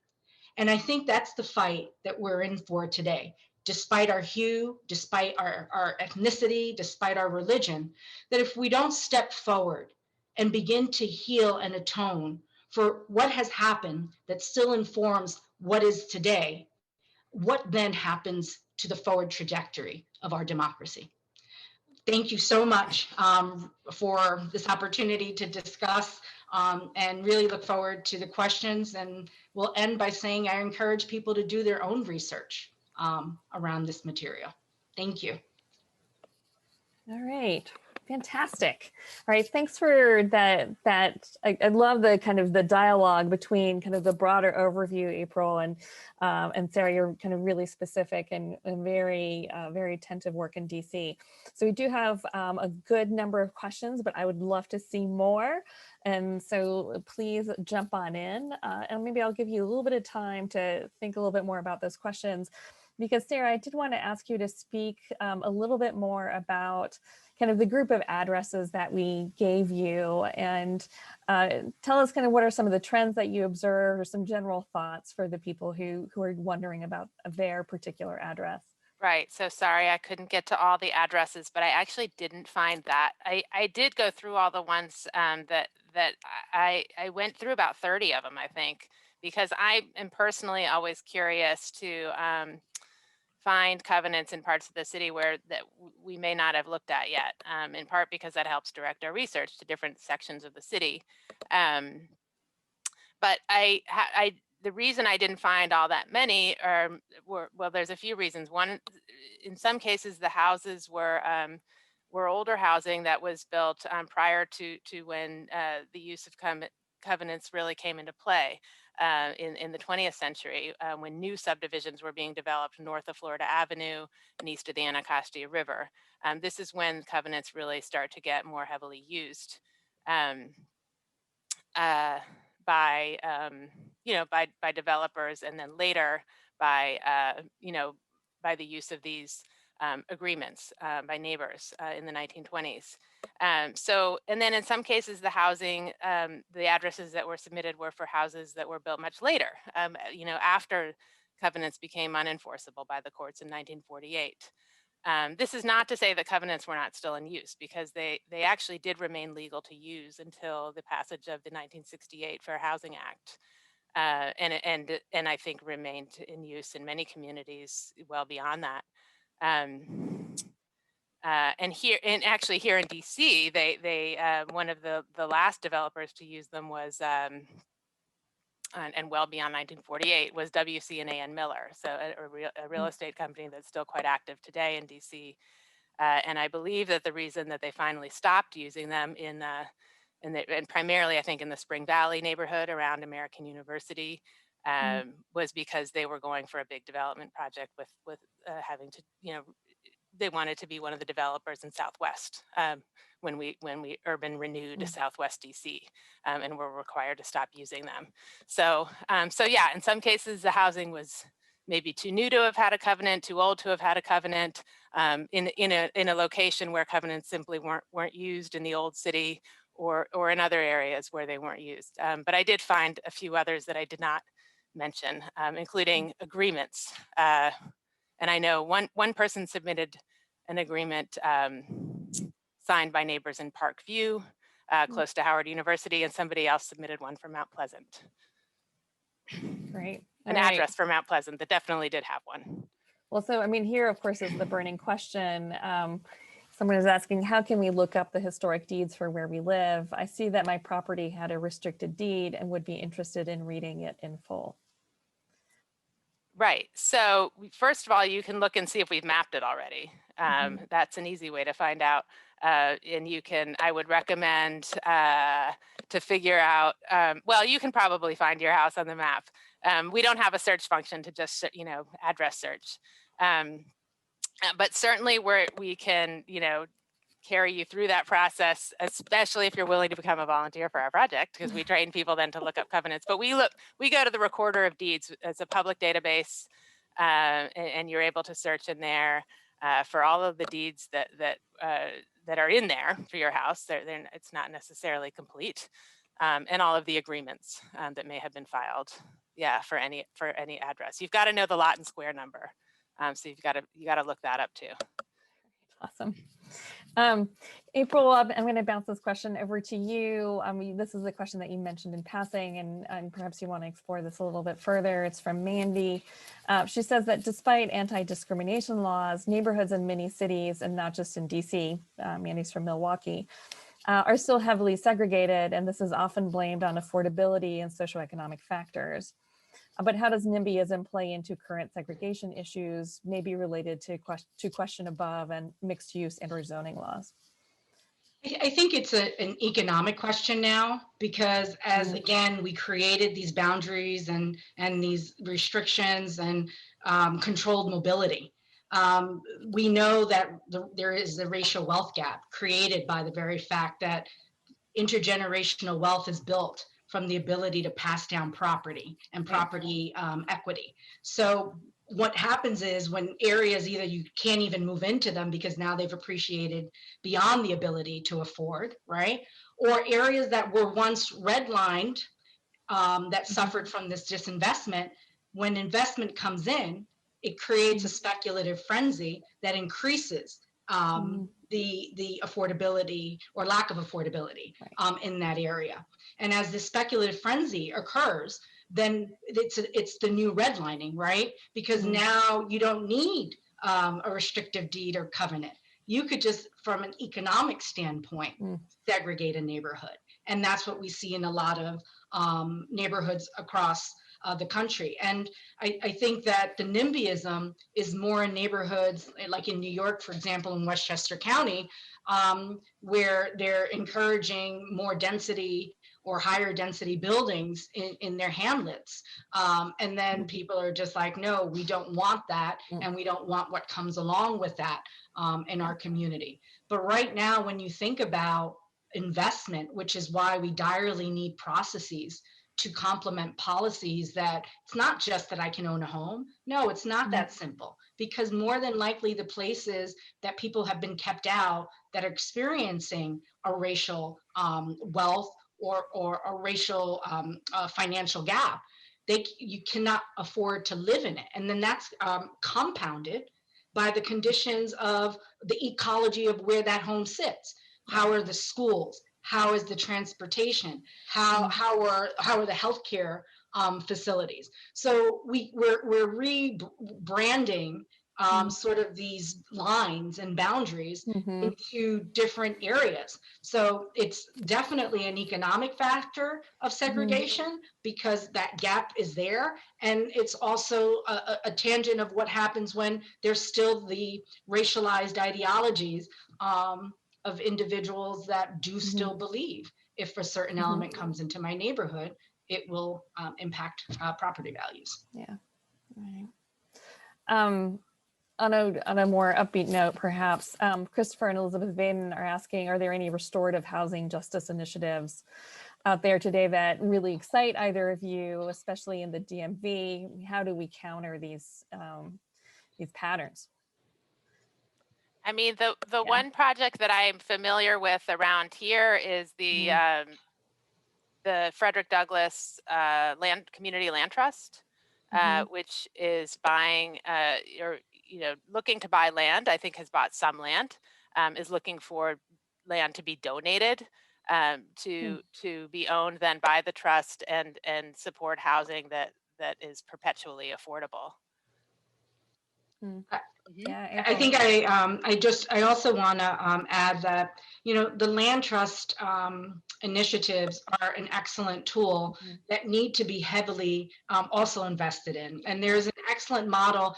And I think that's the fight that we're in for today. Despite our hue, despite our ethnicity, despite our religion, that if we don't step forward and begin to heal and atone for what has happened that still informs what is today, what then happens to the forward trajectory of our democracy? Thank you so much for this opportunity to discuss, and really look forward to the questions. And we'll end by saying I encourage people to do their own research around this material. Thank you. All right. Fantastic. All right. Thanks for that. I love the kind of the dialogue between kind of the broader overview, April, and Sarah. You're kind of really specific and very, very attentive work in DC. So we do have a good number of questions, but I would love to see more. And so please jump on in, and maybe I'll give you a little bit of time to think a little bit more about those questions. Because Sarah, I did want to ask you to speak a little bit more about kind of the group of addresses that we gave you, and tell us kind of what are some of the trends that you observed, or some general thoughts for the people who are wondering about their particular address. Right. So sorry, I couldn't get to all the addresses, but I actually didn't find that. I did go through all the ones that I went through about 30 of them, I think, because I am personally always curious to find covenants in parts of the city that we may not have looked at yet, in part because that helps direct our research to different sections of the city. But I the reason I didn't find all that many were, well, there's a few reasons. One, in some cases, the houses were older housing that was built prior to when the use of covenants really came into play in the 20th century, when new subdivisions were being developed north of Florida Avenue and east of the Anacostia River. This is when covenants really start to get more heavily used. By by developers, and then later by by the use of these agreements by neighbors in the 1920s. So, and then in some cases, the housing, the addresses that were submitted were for houses that were built much later, after covenants became unenforceable by the courts in 1948. This is not to say that covenants were not still in use, because they actually did remain legal to use until the passage of the 1968 Fair Housing Act, and I think remained in use in many communities well beyond that. And actually here in DC, they one of the last developers to use them was and well beyond 1948 was WC&A Miller, so a real estate company that's still quite active today in DC. And I believe that the reason that they finally stopped using them and primarily I think in the Spring Valley neighborhood around American University was because they were going for a big development project with having to, they wanted to be one of the developers in Southwest when we urban renewed Southwest DC, and were required to stop using them. So yeah, in some cases the housing was maybe too new to have had a covenant, too old to have had a covenant, in a location where covenants simply weren't used in the old city, or in other areas where they weren't used. But I did find a few others that I did not mention, including agreements. And I know one person submitted an agreement signed by neighbors in Park View, close to Howard University, and somebody else submitted one for Mount Pleasant. Great. An address for Mount Pleasant that definitely did have one. Well, so I mean, here, of course, is the burning question. Someone is asking, how can we look up the historic deeds for where we live? I see that my property had a restricted deed and would be interested in reading it in full. Right. So first of all, you can look and see if we've mapped it already. That's an easy way to find out. And you can, I would recommend to figure out, well, you can probably find your house on the map. We don't have a search function to just, address search. But certainly we can, carry you through that process, especially if you're willing to become a volunteer for our project, because we train people then to look up covenants. But we go to the Recorder of Deeds as a public database, and you're able to search in there for all of the deeds that are in there for your house. It's not necessarily complete, and all of the agreements that may have been filed, for any address. You've got to know the lot and square number, so you got to look that up too. Awesome. April, I'm going to bounce this question over to you. This is a question that you mentioned in passing, and perhaps you want to explore this a little bit further. It's from Mandy. She says that despite anti-discrimination laws, neighborhoods in many cities, and not just in DC, Mandy's from Milwaukee, are still heavily segregated, and this is often blamed on affordability and socioeconomic factors. But how does Nimbyism play into current segregation issues, maybe related to question above and mixed use and or zoning laws? I think it's an economic question now, because as again, we created these boundaries and these restrictions and controlled mobility. We know that there is a racial wealth gap created by the very fact that intergenerational wealth is built from the ability to pass down property and property equity. So what happens is when areas, either you can't even move into them because now they've appreciated beyond the ability to afford, right? Or areas that were once redlined that suffered from this disinvestment, when investment comes in, it creates a speculative frenzy that increases the affordability or lack of affordability in that area. And as the speculative frenzy occurs, then it's the new redlining, right? Because now you don't need a restrictive deed or covenant. You could just, from an economic standpoint, segregate a neighborhood. And that's what we see in a lot of neighborhoods across the country. And I think that the Nimbyism is more in neighborhoods like in New York, for example, in Westchester County, where they're encouraging more density or higher density buildings in their hamlets. And then people are just like, no, we don't want that. And we don't want what comes along with that in our community. But right now, when you think about investment, which is why we direly need processes to complement policies, that it's not just that I can own a home. No, it's not that simple, because more than likely the places that people have been kept out that are experiencing a racial wealth or a racial financial gap, you cannot afford to live in it. And then that's compounded by the conditions of the ecology of where that home sits. How are the schools? How is the transportation? How are the healthcare facilities? So we're rebranding sort of these lines and boundaries into different areas. So it's definitely an economic factor of segregation because that gap is there. And it's also a tangent of what happens when there's still the racialized ideologies of individuals that do still believe if a certain element comes into my neighborhood, it will impact property values. Yeah, right. On a more upbeat note, perhaps, Christopher and Elizabeth Vaden are asking, are there any restorative housing justice initiatives out there today that really excite either of you, especially in the DMV? How do we counter these patterns? I mean, the one project that I'm familiar with around here is the Frederick Douglass Community Land Trust, which is buying or looking to buy land. I think has bought some land, is looking for land to be donated to be owned then by the trust and support housing that is perpetually affordable. Yeah, I think I also want to add that, the land trust initiatives are an excellent tool that need to be heavily also invested in. And there's an excellent model.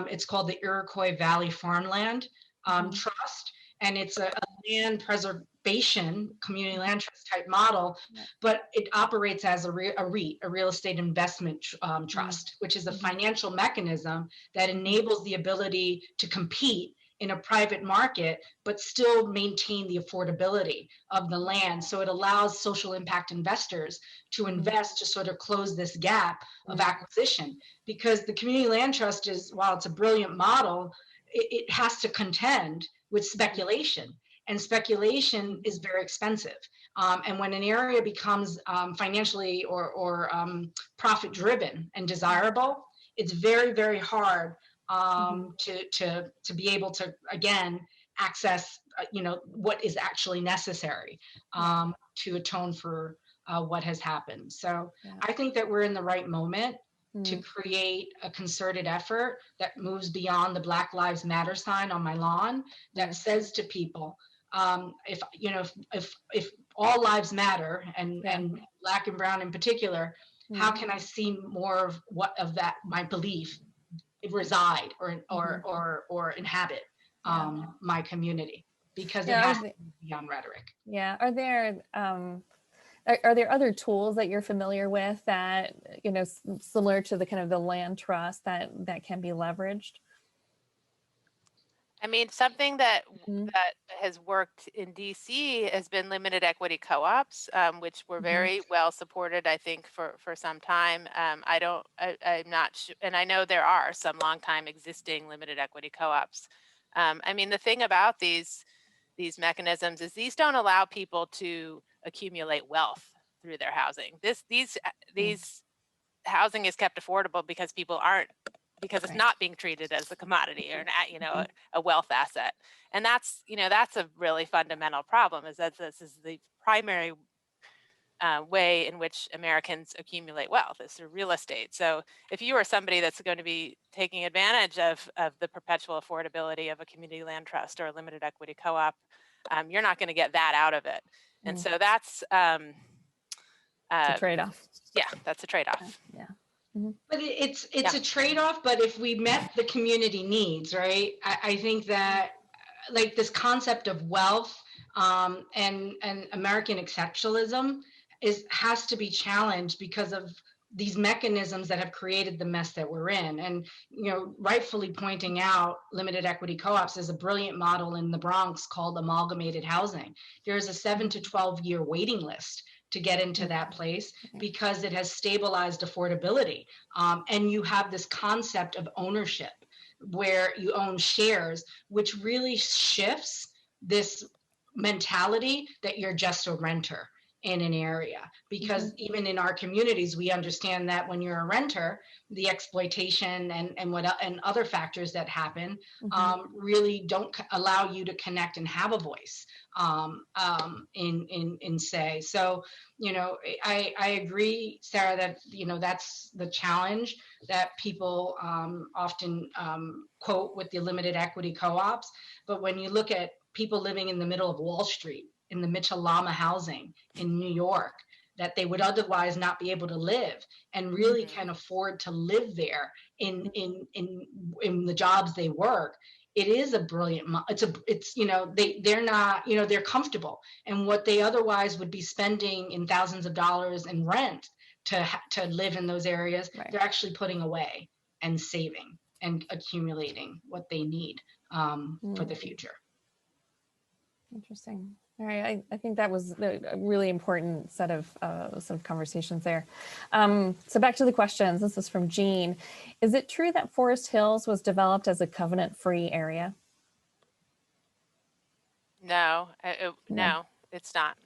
It's called the Iroquois Valley Farmland Trust. And it's a land preservation, community land trust type model, but it operates as a REIT, a real estate investment trust, which is a financial mechanism that enables the ability to compete in a private market, but still maintain the affordability of the land. So it allows social impact investors to invest to sort of close this gap of acquisition, because the community land trust is, while it's a brilliant model, it has to contend with speculation, and speculation is very expensive. And when an area becomes financially or profit driven and desirable, it's very, very hard to be able to, again, access what is actually necessary to atone for what has happened. So I think that we're in the right moment to create a concerted effort that moves beyond the Black Lives Matter sign on my lawn, that says to people, if all lives matter, and Black and Brown in particular, how can I see more of that, my belief, reside or inhabit my community, because it has to be beyond rhetoric. Yeah, are there other tools that you're familiar with that, similar to the kind of the land trust that can be leveraged? I mean, something that has worked in DC has been limited equity co-ops, which were very well supported, I think, for some time. I'm not sure, and I know there are some long-time existing limited equity co-ops. I mean, the thing about these mechanisms is these don't allow people to accumulate wealth through their housing. These housing is kept affordable because it's not being treated as a commodity or a wealth asset. And that's a really fundamental problem, is that this is the primary way in which Americans accumulate wealth, is through real estate. So if you are somebody that's going to be taking advantage of the perpetual affordability of a community land trust or a limited equity co-op, you're not going to get that out of it. And so that's it's a trade-off. Yeah, that's a trade-off. Yeah. But it's Yeah. a trade-off, but if we met the community needs, right? I think that like this concept of wealth and American exceptionalism has to be challenged because of these mechanisms that have created the mess that we're in. And rightfully pointing out limited equity co-ops is a brilliant model in the Bronx called amalgamated housing. There's a 7 to 12 year waiting list to get into that place because it has stabilized affordability. And you have this concept of ownership where you own shares, which really shifts this mentality that you're just a renter in an area. Because even in our communities, we understand that when you're a renter, the exploitation and other factors that happen really don't allow you to connect and have a voice in say. So, I agree, Sarah, that that's the challenge that people often quote with the limited equity co-ops. But when you look at people living in the middle of Wall Street, in the Mitchell-Lama housing in New York, that they would otherwise not be able to live and really can afford to live there in the jobs they work. It is a brilliant, they're not, they're comfortable, and what they otherwise would be spending in thousands of dollars in rent to live in those areas, they're actually putting away and saving and accumulating what they need for the future. Interesting. All right, I think that was a really important set of conversations there. So back to the questions. This is from Jean. Is it true that Forest Hills was developed as a covenant-free area? No, no, it's not.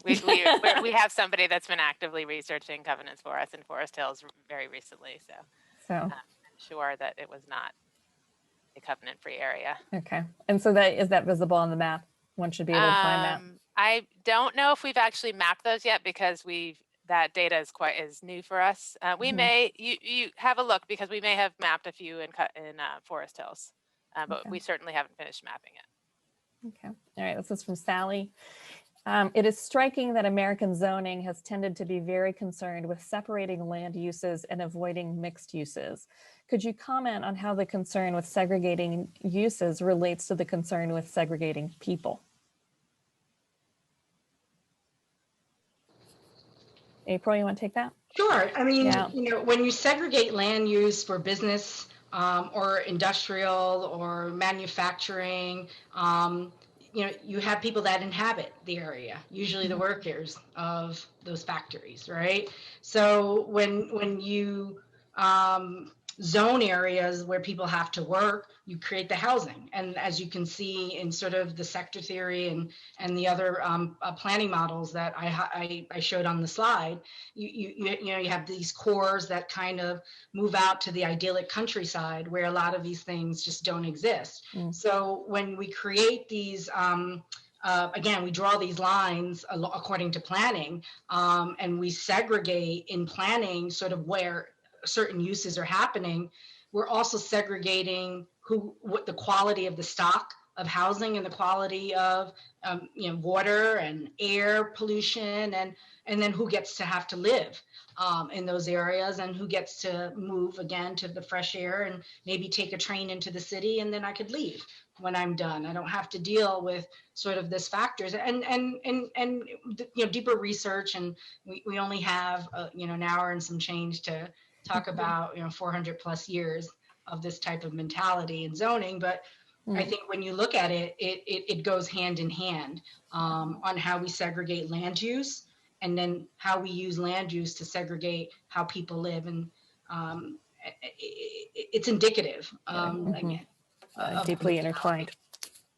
we have somebody that's been actively researching covenants for us in Forest Hills very recently, so I'm sure that it was not a covenant-free area. Okay, and so is that visible on the map? One should be able to find that. I don't know if we've actually mapped those yet because that data is new for us. We may you have a look because we may have mapped a few in Forest Hills, but we certainly haven't finished mapping it. Okay, all right. This is from Sally. It is striking that American zoning has tended to be very concerned with separating land uses and avoiding mixed uses. Could you comment on how the concern with segregating uses relates to the concern with segregating people? April, you want to take that? Sure. I mean, when you segregate land use for business or industrial or manufacturing, you have people that inhabit the area, usually the workers of those factories, right? So when you zone areas where people have to work, you create the housing. And as you can see in sort of the sector theory and the other planning models that I showed on the slide, you have these cores that kind of move out to the idyllic countryside where a lot of these things just don't exist. So when we create these, again, we draw these lines according to planning, and we segregate in planning sort of where certain uses are happening. We're also segregating what the quality of the stock of housing and the quality of water and air pollution, and then who gets to have to live in those areas, and who gets to move again to the fresh air and maybe take a train into the city, and then I could leave when I'm done. I don't have to deal with sort of this factors and deeper research, and we only have an hour and some change to talk about 400 plus years of this type of mentality and zoning. But I think when you look at it, it goes hand in hand on how we segregate land use, and then how we use land use to segregate how people live. And it's indicative, again, deeply intertwined.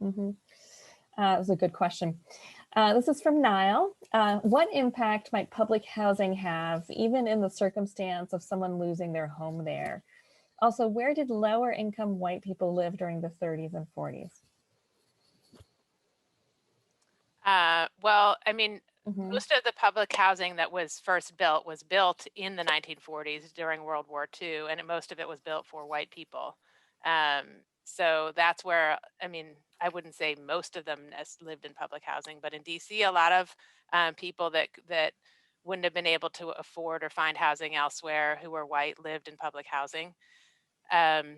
That was a good question. This is from Niall. What impact might public housing have, even in the circumstance of someone losing their home there? Also, where did lower income white people live during the 30s and 40s? Well, I mean, most of the public housing that was first built was built in the 1940s during World War II, and most of it was built for white people. So that's where, I mean, I wouldn't say most of them lived in public housing, but in DC, a lot of people that wouldn't have been able to afford or find housing elsewhere, who were white, lived in public housing. I'm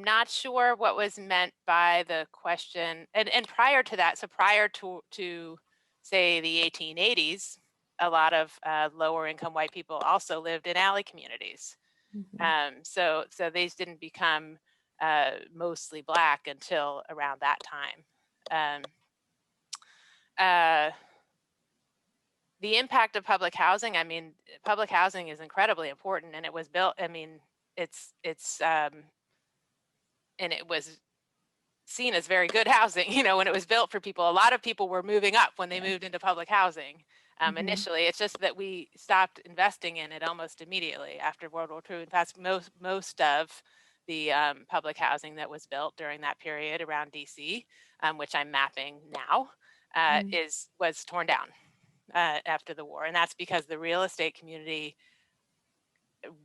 not sure what was meant by the question, and prior to that, so prior to say the 1880s, a lot of lower income white people also lived in alley communities. So these didn't become mostly Black until around that time. The impact of public housing, I mean, public housing is incredibly important, and it was built, I mean, and it was seen as very good housing, you know, when it was built for people. A lot of people were moving up when they moved into public housing. Initially, it's just that we stopped investing in it almost immediately after World War II. In fact, most of the public housing that was built during that period around DC, which I'm mapping now, was torn down after the war. And that's because the real estate community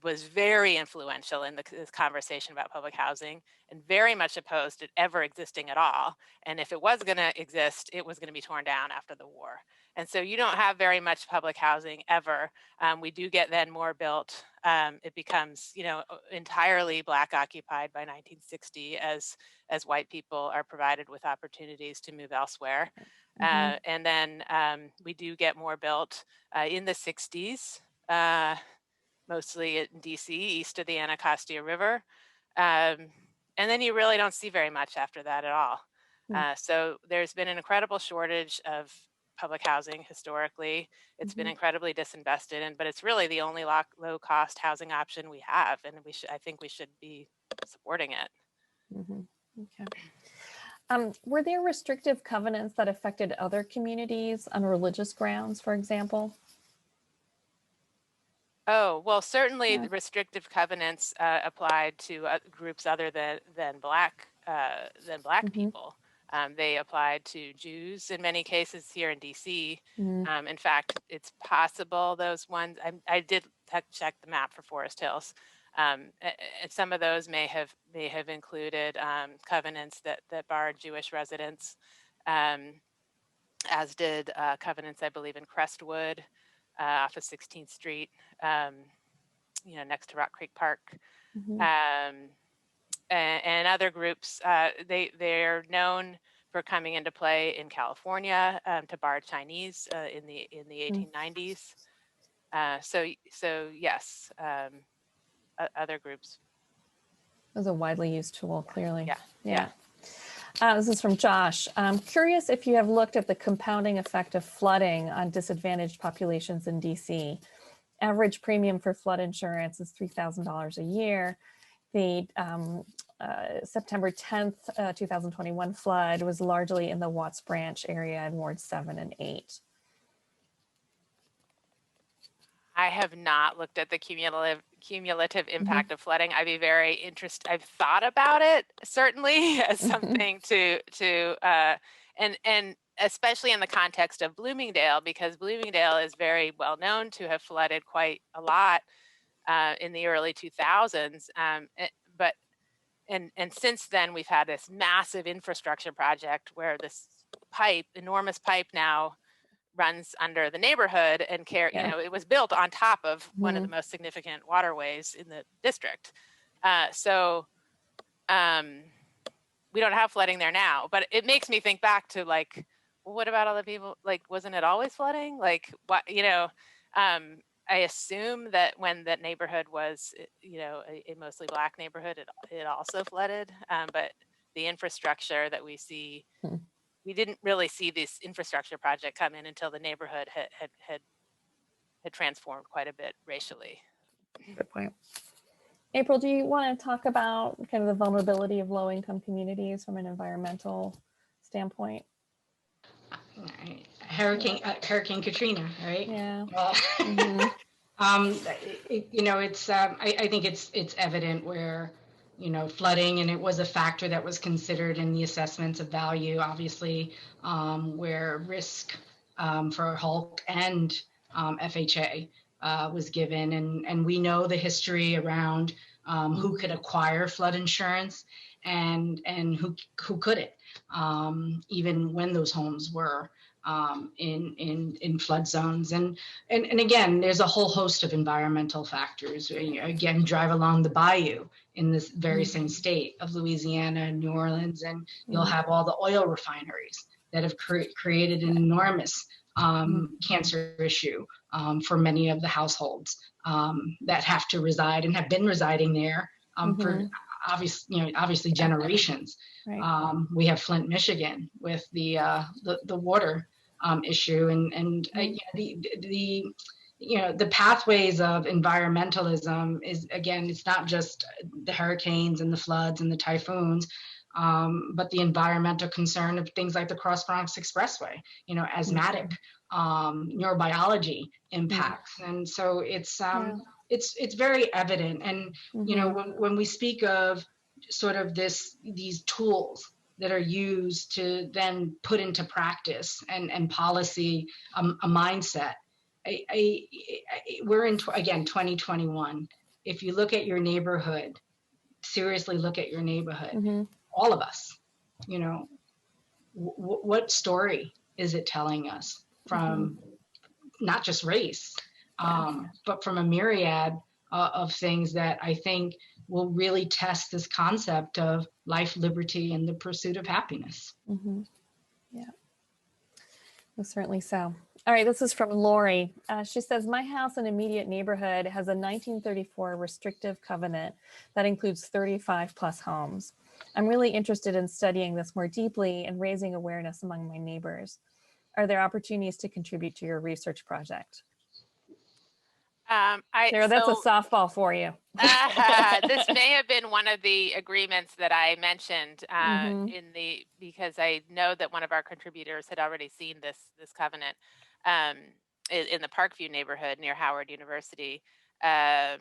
was very influential in this conversation about public housing, and very much opposed it ever existing at all. And if it was going to exist, it was going to be torn down after the war. And so you don't have very much public housing ever. We do get then more built. It becomes, you know, entirely Black occupied by 1960 as white people are provided with opportunities to move elsewhere. And then we do get more built in the 60s. Mostly in DC, east of the Anacostia River. And then you really don't see very much after that at all. So there's been an incredible shortage of public housing historically. It's been incredibly disinvested in, but it's really the only low cost housing option we have. And I think we should be supporting it. Okay. Were there restrictive covenants that affected other communities on religious grounds, for example? Oh, well, certainly the restrictive covenants applied to groups other than Black people. They applied to Jews in many cases here in DC. In fact, it's possible those ones, I did check the map for Forest Hills. Some of those may have included covenants that barred Jewish residents, as did covenants, I believe, in Crestwood, off of 16th Street, you know, next to Rock Creek Park. And other groups, they're known for coming into play in California to bar Chinese in the 1890s. So yes, other groups. It was a widely used tool, clearly. Yeah. This is from Josh. I'm curious if you have looked at the compounding effect of flooding on disadvantaged populations in DC. Average premium for flood insurance is $3,000 a year. The September 10th, 2021 flood was largely in the Watts Branch area in Wards 7 and 8. I have not looked at the cumulative impact of flooding. I'd be very interested. I've thought about it certainly as something and especially in the context of Bloomingdale, because Bloomingdale is very well known to have flooded quite a lot in the early 2000s. But since then we've had this massive infrastructure project where this enormous pipe now runs under the neighborhood and you know, it was built on top of one of the most significant waterways in the district. So we don't have flooding there now, but it makes me think back to like, well, what about all the people, like, wasn't it always flooding? Like, what, you know, I assume that when that neighborhood was, you know, a mostly Black neighborhood, it also flooded, but the infrastructure that we see, we didn't really see this infrastructure project come in until the neighborhood had transformed quite a bit racially. Good point. April, do you want to talk about kind of the vulnerability of low-income communities from an environmental standpoint? Hurricane Katrina, right? Yeah. You know, it's I think it's evident where, you know, flooding, and it was a factor that was considered in the assessments of value, obviously, where risk for Hulk and FHA was given, and we know the history around who could acquire flood insurance and who couldn't, even when those homes were in flood zones. And again, there's a whole host of environmental factors. Again, drive along the bayou in this very same state of Louisiana and New Orleans, and you'll have all the oil refineries that have created an enormous cancer issue for many of the households that have to reside and have been residing there for obviously generations. Right. We have Flint, Michigan, with the water issue, and the pathways of environmentalism is, again, it's not just the hurricanes and the floods and the typhoons, but the environmental concern of things like the Cross Bronx Expressway, asthmatic neurobiology impacts. And so it's very evident. And when we speak of sort of these tools that are used to then put into practice and policy a mindset, we're in again 2021. If you look at your neighborhood, seriously look at your neighborhood, all of us, what story is it telling us from not just race, but from a myriad of things that I think will really test this concept of life, liberty, and the pursuit of happiness. Yeah, well, certainly so. All right, this is from Lori. She says, my house and immediate neighborhood has a 1934 restrictive covenant that includes 35 plus homes. I'm really interested in studying this more deeply and raising awareness among my neighbors. Are there opportunities to contribute to your research project? Sarah, that's a softball for you. This may have been one of the agreements that I mentioned because I know that one of our contributors had already seen this covenant in the Parkview neighborhood near Howard University. I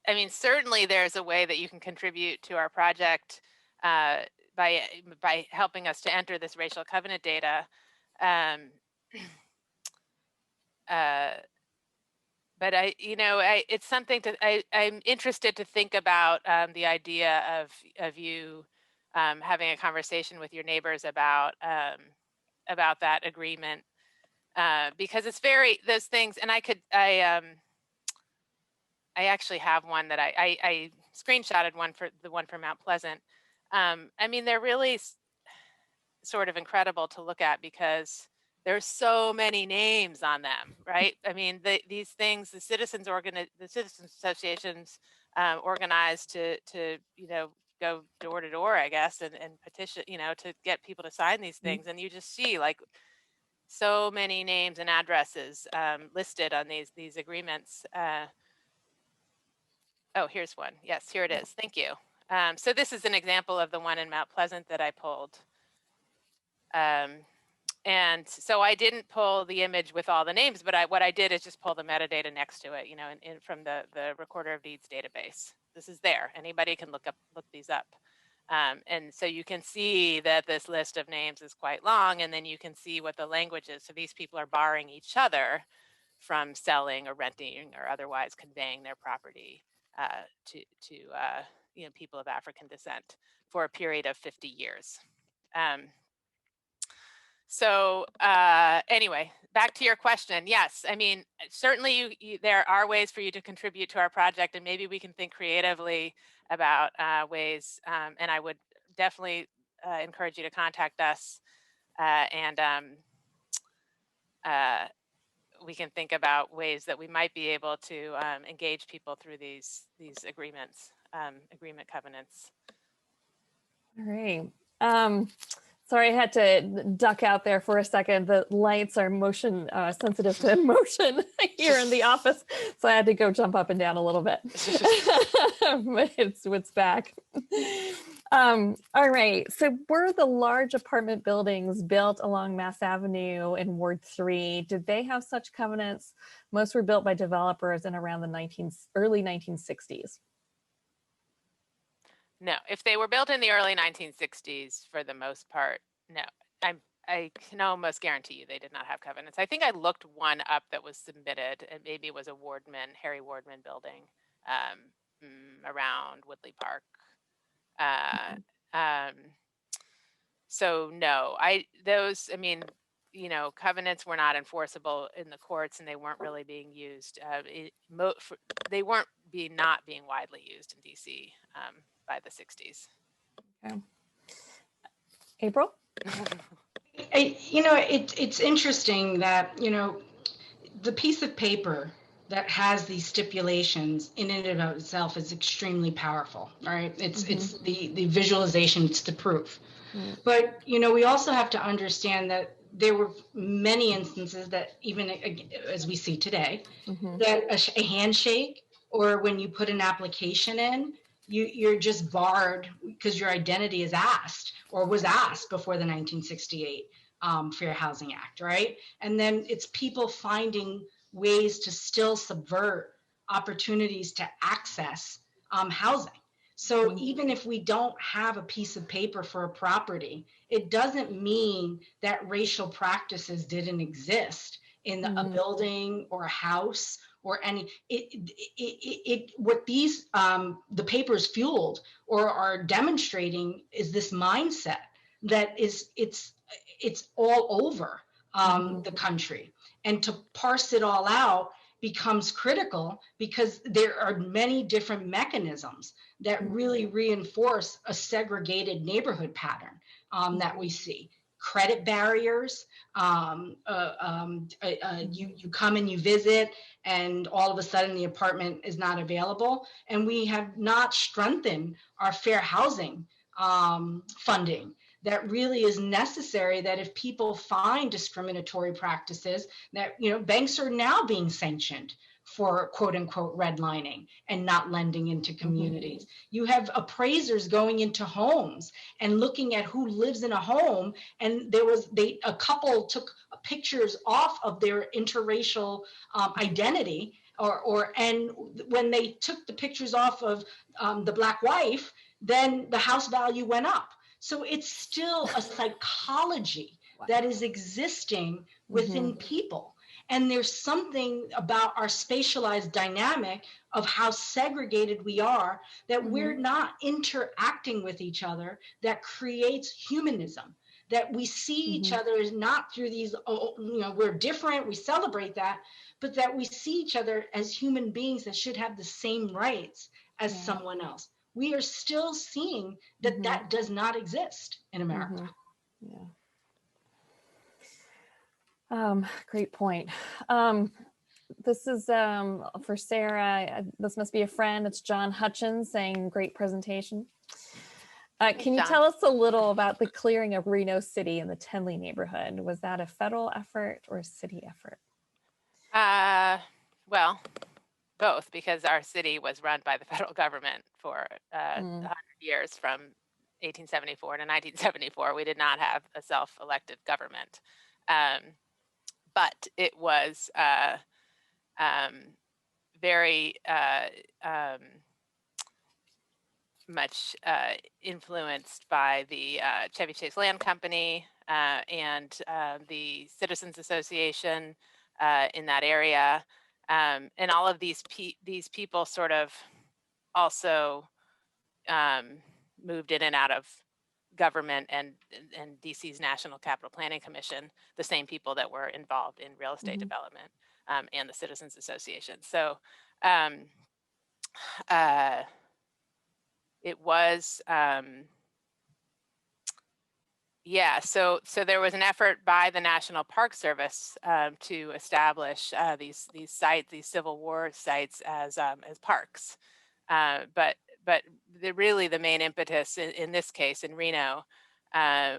mean, certainly there's a way that you can contribute to our project by helping us to enter this racial covenant data. But it's something I'm interested to think about the idea of you having a conversation with your neighbors about that agreement, because it's those things. And I actually have one that I screenshotted the one for Mount Pleasant. I mean, they're really sort of incredible to look at because there's so many names on them, right? I mean, these things, the citizens associations organized to go door to door, I guess, and petition, to get people to sign these things. And you just see like so many names and addresses listed on these agreements. Oh, here's one. Yes, here it is. Thank you. So this is an example of the one in Mount Pleasant that I pulled. And so I didn't pull the image with all the names, but what I did is just pull the metadata next to it, from the Recorder of Deeds database. This is there. Anybody can look these up. And so you can see that this list of names is quite long, and then you can see what the language is. So these people are barring each other from selling or renting or otherwise conveying their property to people of African descent for a period of 50 years. So anyway, back to your question. Yes, I mean, certainly there are ways for you to contribute to our project, and maybe we can think creatively about ways, and I would definitely encourage you to contact us, and we can think about ways that we might be able to engage people through these agreement covenants. All right. Sorry, I had to duck out there for a second. The lights are motion sensitive to motion here in the office, so I had to go jump up and down a little bit. But it's back. All right. So were the large apartment buildings built along Mass Avenue in Ward 3, did they have such covenants? Most were built by developers in around the early 1960s. No, if they were built in the early 1960s, for the most part, no. I can almost guarantee you they did not have covenants. I think I looked one up that was submitted, and maybe it was a Harry Wardman building around Woodley Park. So no, I mean, you know, covenants were not enforceable in the courts, and they weren't really being used. They weren't not being widely used in DC by the 60s. Okay. April? It's interesting that, the piece of paper that has these stipulations in and of itself is extremely powerful, right? It's the visualization, it's the proof. But, we also have to understand that there were many instances that even as we see today, that a handshake or when you put an application in, you're just barred because your identity is asked or was asked before the 1968 Fair Housing Act, right? And then it's people finding ways to still subvert opportunities to access housing. So even if we don't have a piece of paper for a property, it doesn't mean that racial practices didn't exist in a building or a house or any. What these the papers fueled or are demonstrating is this mindset that it's all over the country, and to parse it all out becomes critical because there are many different mechanisms that really reinforce a segregated neighborhood pattern that we see. Credit barriers, you come and you visit and all of a sudden the apartment is not available. And we have not strengthened our fair housing funding that really is necessary, that if people find discriminatory practices, that, banks are now being sanctioned for quote unquote redlining and not lending into communities. You have appraisers going into homes and looking at who lives in a home. And a couple took pictures off of their interracial identity, and when they took the pictures off of the Black wife, then the house value went up. So it's still a psychology that is existing within people. And there's something about our spatialized dynamic of how segregated we are, that we're not interacting with each other, that creates humanism, that we see each other as not through these, we're different, we celebrate that, but that we see each other as human beings that should have the same rights as someone else. We are still seeing that that does not exist in America. Great point. This is for Sarah. This must be a friend. It's John Hutchins saying, great presentation. Can you tell us a little about the clearing of Reno City in the Tenley neighborhood? Was that a federal effort or a city effort? Well, both, because our city was run by the federal government for 100 years, from 1874 to 1974. We did not have a self-elected government. But it was very much influenced by the Chevy Chase Land Company and the Citizens Association in that area. And all of these people sort of also moved in and out of government and DC's National Capital Planning Commission, the same people that were involved in real estate development and the Citizens Association. So it was, so there was an effort by the National Park Service to establish these sites, these Civil War sites, as parks. But really the main impetus in this case in Reno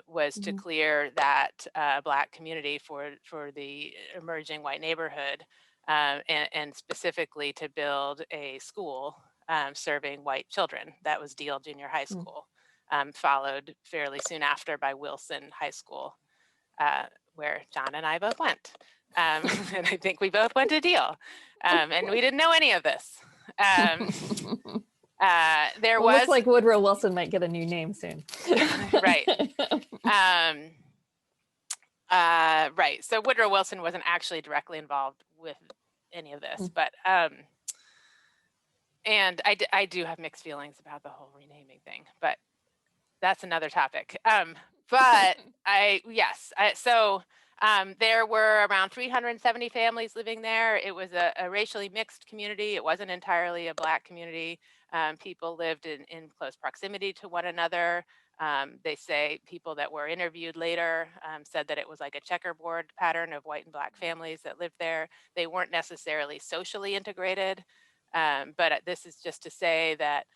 was to clear that Black community for the emerging white neighborhood, and specifically to build a school serving white children. That was Deal Junior High School, followed fairly soon after by Wilson High School, where John and I both went. And I think we both went to Deal, and we didn't know any of this. Looks like Woodrow Wilson might get a new name soon. Right. Right. So Woodrow Wilson wasn't actually directly involved with any of this, but and I do have mixed feelings about the whole renaming thing, but that's another topic. but there were around 370 families living there. It was a racially mixed community. It wasn't entirely a Black community. People lived in close proximity to one another. They say people that were interviewed later said that it was like a checkerboard pattern of white and Black families that lived there. They weren't necessarily socially integrated, but this is just to say that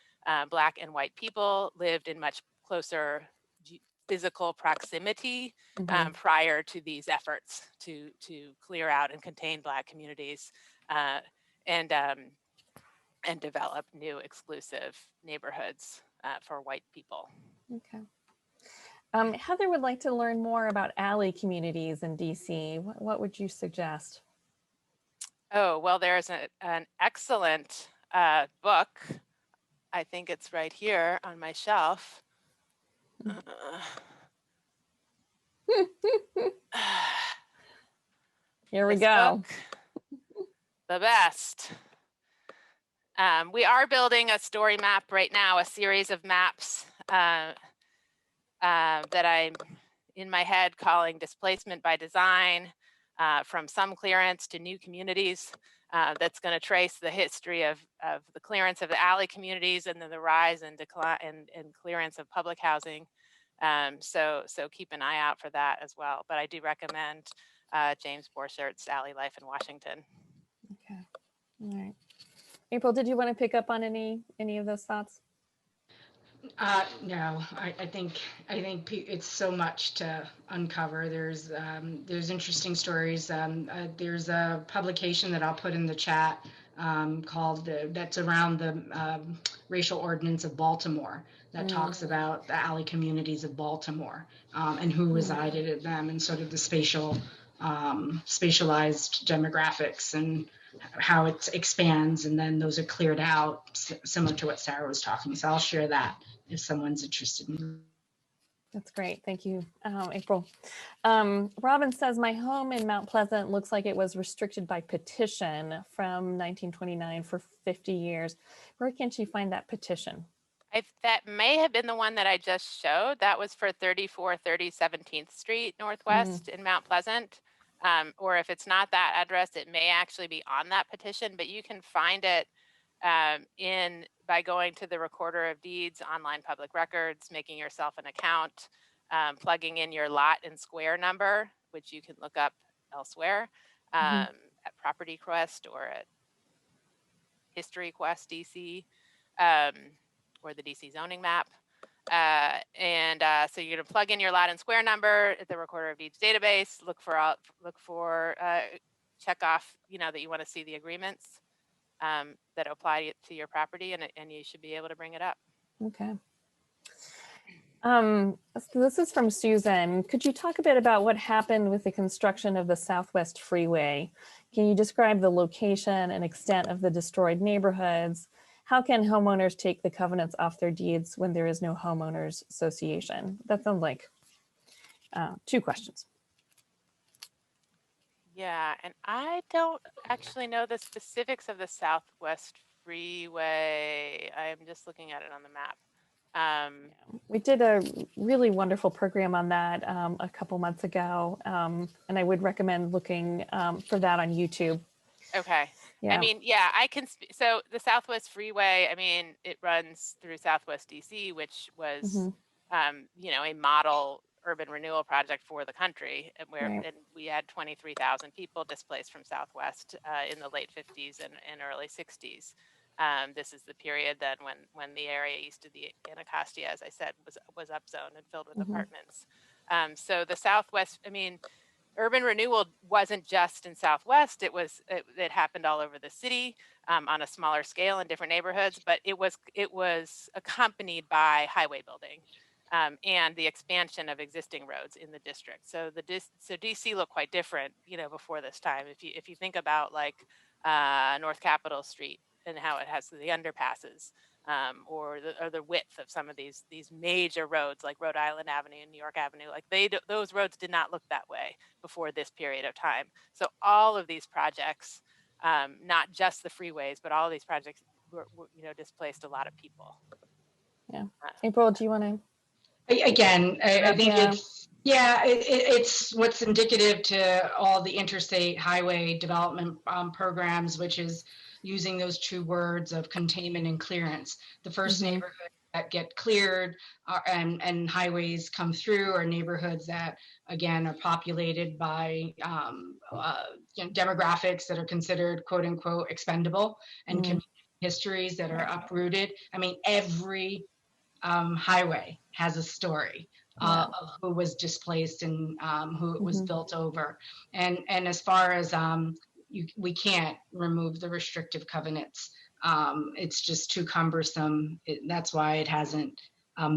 Black and white people lived in much closer physical proximity prior to these efforts to clear out and contain Black communities and develop new exclusive neighborhoods for white people. Okay. Heather would like to learn more about alley communities in DC. What would you suggest? Oh, well, there's an excellent book. I think it's right here on my shelf. Here we go. Book, the best. We are building a story map right now, a series of maps that I'm in my head calling Displacement by Design, from some clearance to new communities. That's going to trace the history of the clearance of the alley communities and then the rise and decline and clearance of public housing. So keep an eye out for that as well. But I do recommend James Borchart's Alley Life in Washington. Okay. All right. April, did you want to pick up on any of those thoughts? No, I think it's so much to uncover. There's interesting stories. There's a publication that I'll put in the chat called that's around the racial ordinance of Baltimore that talks about the alley communities of Baltimore and who resided in them and sort of the spatialized demographics and how it expands, and then those are cleared out, similar to what Sarah was talking. So I'll share that if someone's interested in. That's great. Thank you, April. Robin says, my home in Mount Pleasant looks like it was restricted by petition from 1929 for 50 years. Where can she find that petition? That may have been the one that I just showed. That was for 3430 17th Street Northwest in Mount Pleasant. Or if it's not that address, it may actually be on that petition, but you can find it by going to the Recorder of Deeds online public records, making yourself an account, plugging in your lot and square number, which you can look up elsewhere at Property Quest or at History Quest DC, or the DC zoning map. So you're gonna plug in your lot and square number at the Recorder of Deeds database, check off, that you want to see the agreements that apply to your property, and you should be able to bring it up. Okay. So this is from Susan. Could you talk a bit about what happened with the construction of the Southwest Freeway? Can you describe the location and extent of the destroyed neighborhoods? How can homeowners take the covenants off their deeds when there is no homeowners association? That sounds like 2 questions. Yeah, and I don't actually know the specifics of the Southwest Freeway. I'm just looking at it on the map. We did a really wonderful program on that a couple months ago, and I would recommend looking for that on YouTube. Okay. Yeah. I mean, yeah, so the Southwest Freeway, I mean, it runs through Southwest DC, which was, a model urban renewal project for the country, and and we had 23,000 people displaced from Southwest in the late 50s and early 60s. This is the period then when the area east of the Anacostia, as I said, was upzoned and filled with apartments. So the Southwest, I mean, urban renewal wasn't just in Southwest. It happened all over the city on a smaller scale in different neighborhoods, but it was accompanied by highway building and the expansion of existing roads in the district. So DC looked quite different, before this time. If you think about like North Capitol Street and how it has the underpasses, or the width of some of these major roads like Rhode Island Avenue and New York Avenue, like those roads did not look that way before this period of time. So all of these projects, not just the freeways, but all of these projects were displaced a lot of people. Yeah. April, do you want to? Again, I think Yeah. it's what's indicative to all the interstate highway development programs, which is using those two words of containment and clearance. The first neighborhoods that get cleared and highways come through are neighborhoods that, again, are populated by demographics that are considered quote unquote expendable, and community histories that are uprooted. I mean, every highway has a story of who was displaced and who it was built over. And as far as we can't remove the restrictive covenants. It's just too cumbersome. That's why it hasn't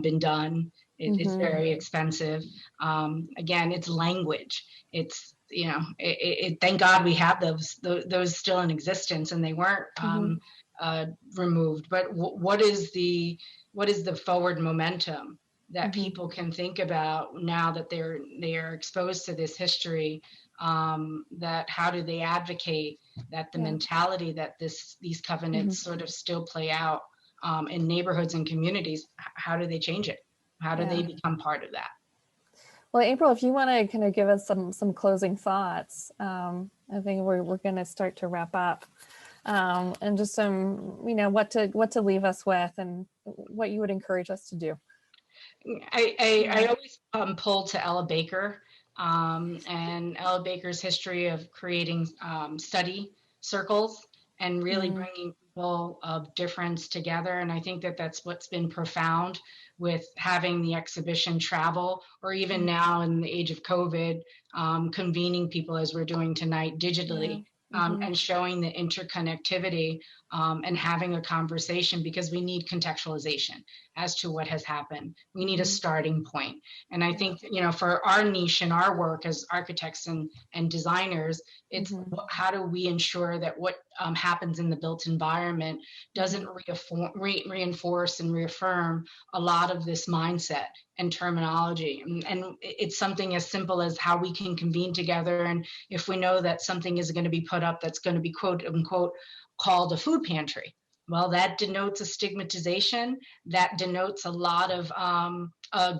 been done. It's very expensive. Again, it's language. It's, thank God we have those still in existence, and they weren't removed. But what is the forward momentum that people can think about now that they are exposed to this history? That how do they advocate that the mentality that these covenants sort of still play out in neighborhoods and communities? How do they change it? How do they become part of that? Well, April, if you want to kind of give us some closing thoughts, I think we're going to start to wrap up, and just some, what to leave us with and what you would encourage us to do. I always pull to Ella Baker, and Ella Baker's history of creating study circles and really bringing people of difference together. And I think that that's what's been profound with having the exhibition travel, or even now in the age of COVID, convening people as we're doing tonight digitally. And showing the interconnectivity and having a conversation, because we need contextualization as to what has happened. We need a starting point. And I think, for our niche and our work as architects and designers, it's how do we ensure that what happens in the built environment doesn't reinforce and reaffirm a lot of this mindset and terminology. And it's something as simple as how we can convene together. And if we know that something is going to be put up that's going to be quote unquote called a food pantry, well, that denotes a stigmatization, that denotes a lot of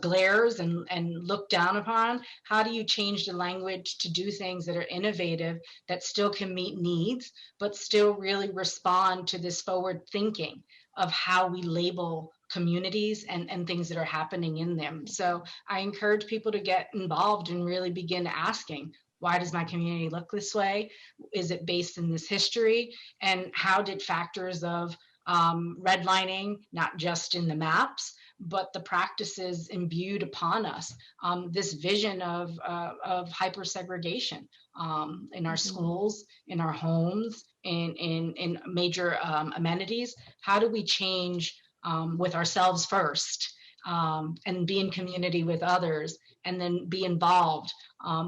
glares and looked down upon. How do you change the language to do things that are innovative, that still can meet needs, but still really respond to this forward thinking of how we label communities and things that are happening in them? So I encourage people to get involved and really begin asking, why does my community look this way? Is it based in this history? And how did factors of redlining, not just in the maps, but the practices imbued upon us, this vision of hyper-segregation in our schools, in our homes, in major amenities? How do we change with ourselves first, and be in community with others, and then be involved?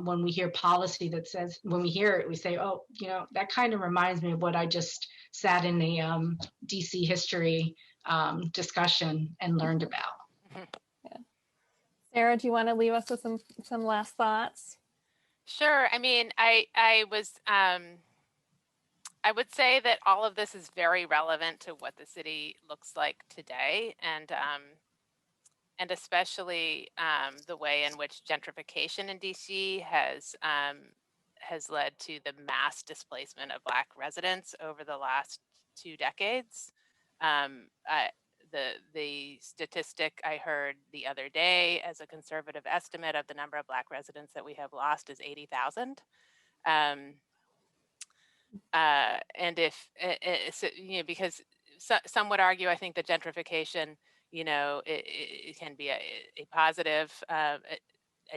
When we hear policy that says, when we hear it, we say, oh, that kind of reminds me of what I just sat in a DC history discussion and learned about. Sarah, do you want to leave us with some last thoughts? Sure. I mean, I would say that all of this is very relevant to what the city looks like today, and especially the way in which gentrification in DC has led to the mass displacement of Black residents over the last 2 decades. The statistic I heard the other day as a conservative estimate of the number of Black residents that we have lost is 80,000. And if, because some would argue, I think that gentrification, it can be a positive, a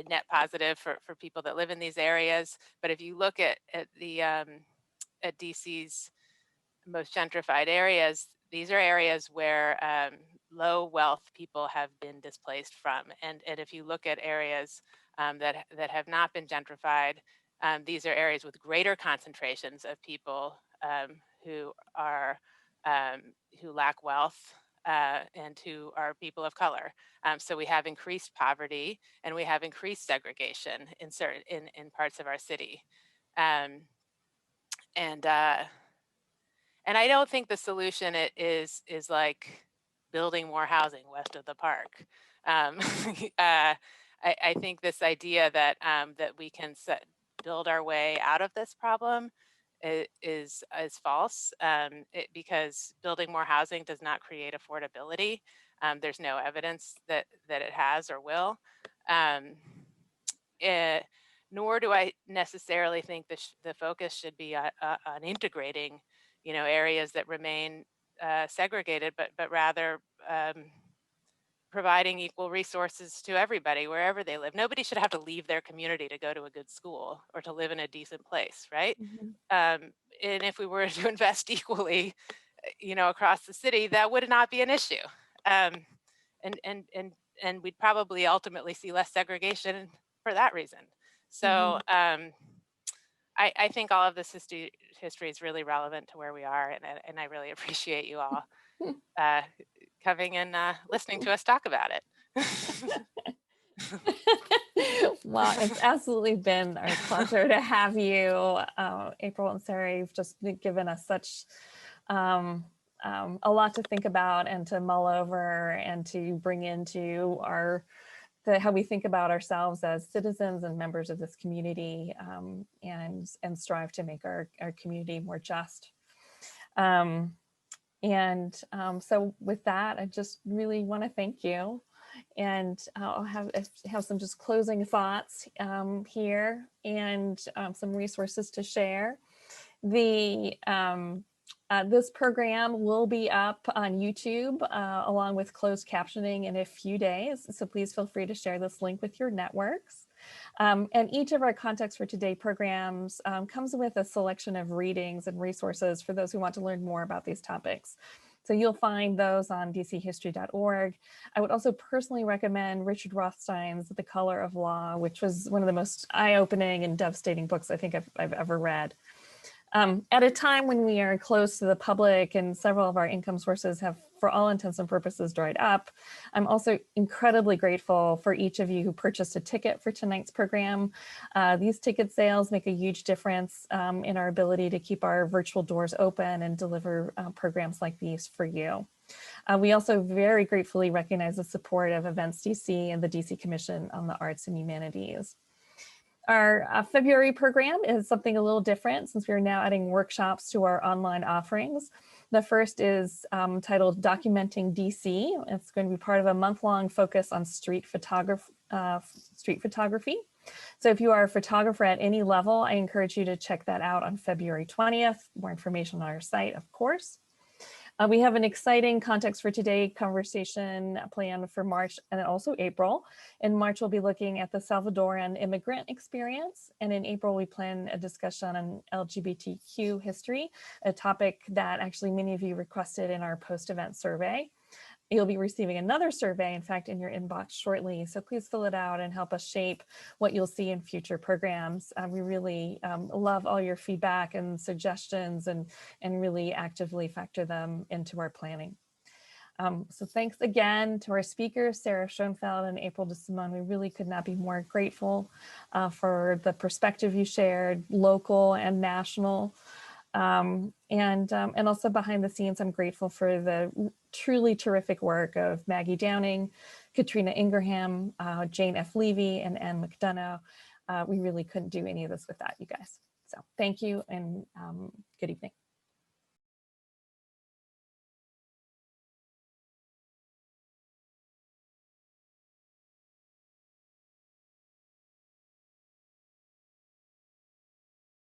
net positive for people that live in these areas. But if you look at the at DC's most gentrified areas, these are areas where low wealth people have been displaced from. And if you look at areas that have not been gentrified, these are areas with greater concentrations of people who lack wealth and who are people of color. So we have increased poverty and we have increased segregation in parts of our city. And I don't think the solution is like building more housing west of the park. I think this idea that that we can build our way out of this problem is false, because building more housing does not create affordability. There's no evidence that it has or will. Nor do I necessarily think the focus should be on integrating, areas that remain segregated, but rather providing equal resources to everybody wherever they live. Nobody should have to leave their community to go to a good school or to live in a decent place, right? Mhm. And if we were to invest equally, across the city, that would not be an issue. Um, and we'd probably ultimately see less segregation for that reason. So I think all of this history is really relevant to where we are, and I really appreciate you all coming and listening to us talk about it. Well, it's absolutely been our pleasure to have you, April and Sarah. You've just given us such a lot to think about and to mull over and to bring into how we think about ourselves as citizens and members of this community, and strive to make our community more just. So with that, I just really want to thank you. And I'll have some just closing thoughts here, and some resources to share. This program will be up on YouTube along with closed captioning in a few days. So please feel free to share this link with your networks. And each of our Context for Today programs comes with a selection of readings and resources for those who want to learn more about these topics. So you'll find those on dchistory.org. I would also personally recommend Richard Rothstein's The Color of Law, which was one of the most eye-opening and devastating books I think I've ever read. At a time when we are closed to the public and several of our income sources have, for all intents and purposes, dried up, I'm also incredibly grateful for each of you who purchased a ticket for tonight's program. These ticket sales make a huge difference in our ability to keep our virtual doors open and deliver programs like these for you. We also very gratefully recognize the support of Events DC and the DC Commission on the Arts and Humanities. Our February program is something a little different since we are now adding workshops to our online offerings. The first is titled Documenting DC. It's going to be part of a month-long focus on street photography. So if you are a photographer at any level, I encourage you to check that out on February 20th. More information on our site, of course. We have an exciting Context for Today conversation planned for March and also April. In March, we'll be looking at the Salvadoran immigrant experience. And in April, we plan a discussion on LGBTQ history, a topic that actually many of you requested in our post-event survey. You'll be receiving another survey, in fact, in your inbox shortly. So please fill it out and help us shape what you'll see in future programs. We really love all your feedback and suggestions, and really actively factor them into our planning. So thanks again to our speakers, Sarah Shoenfeld and April De Simone. We really could not be more grateful for the perspective you shared, local and national. And also behind the scenes, I'm grateful for the truly terrific work of Maggie Downing, Katrina Ingraham, Jane F. Levy, and Ann McDonough. We really couldn't do any of this without you guys. So thank you, and good evening.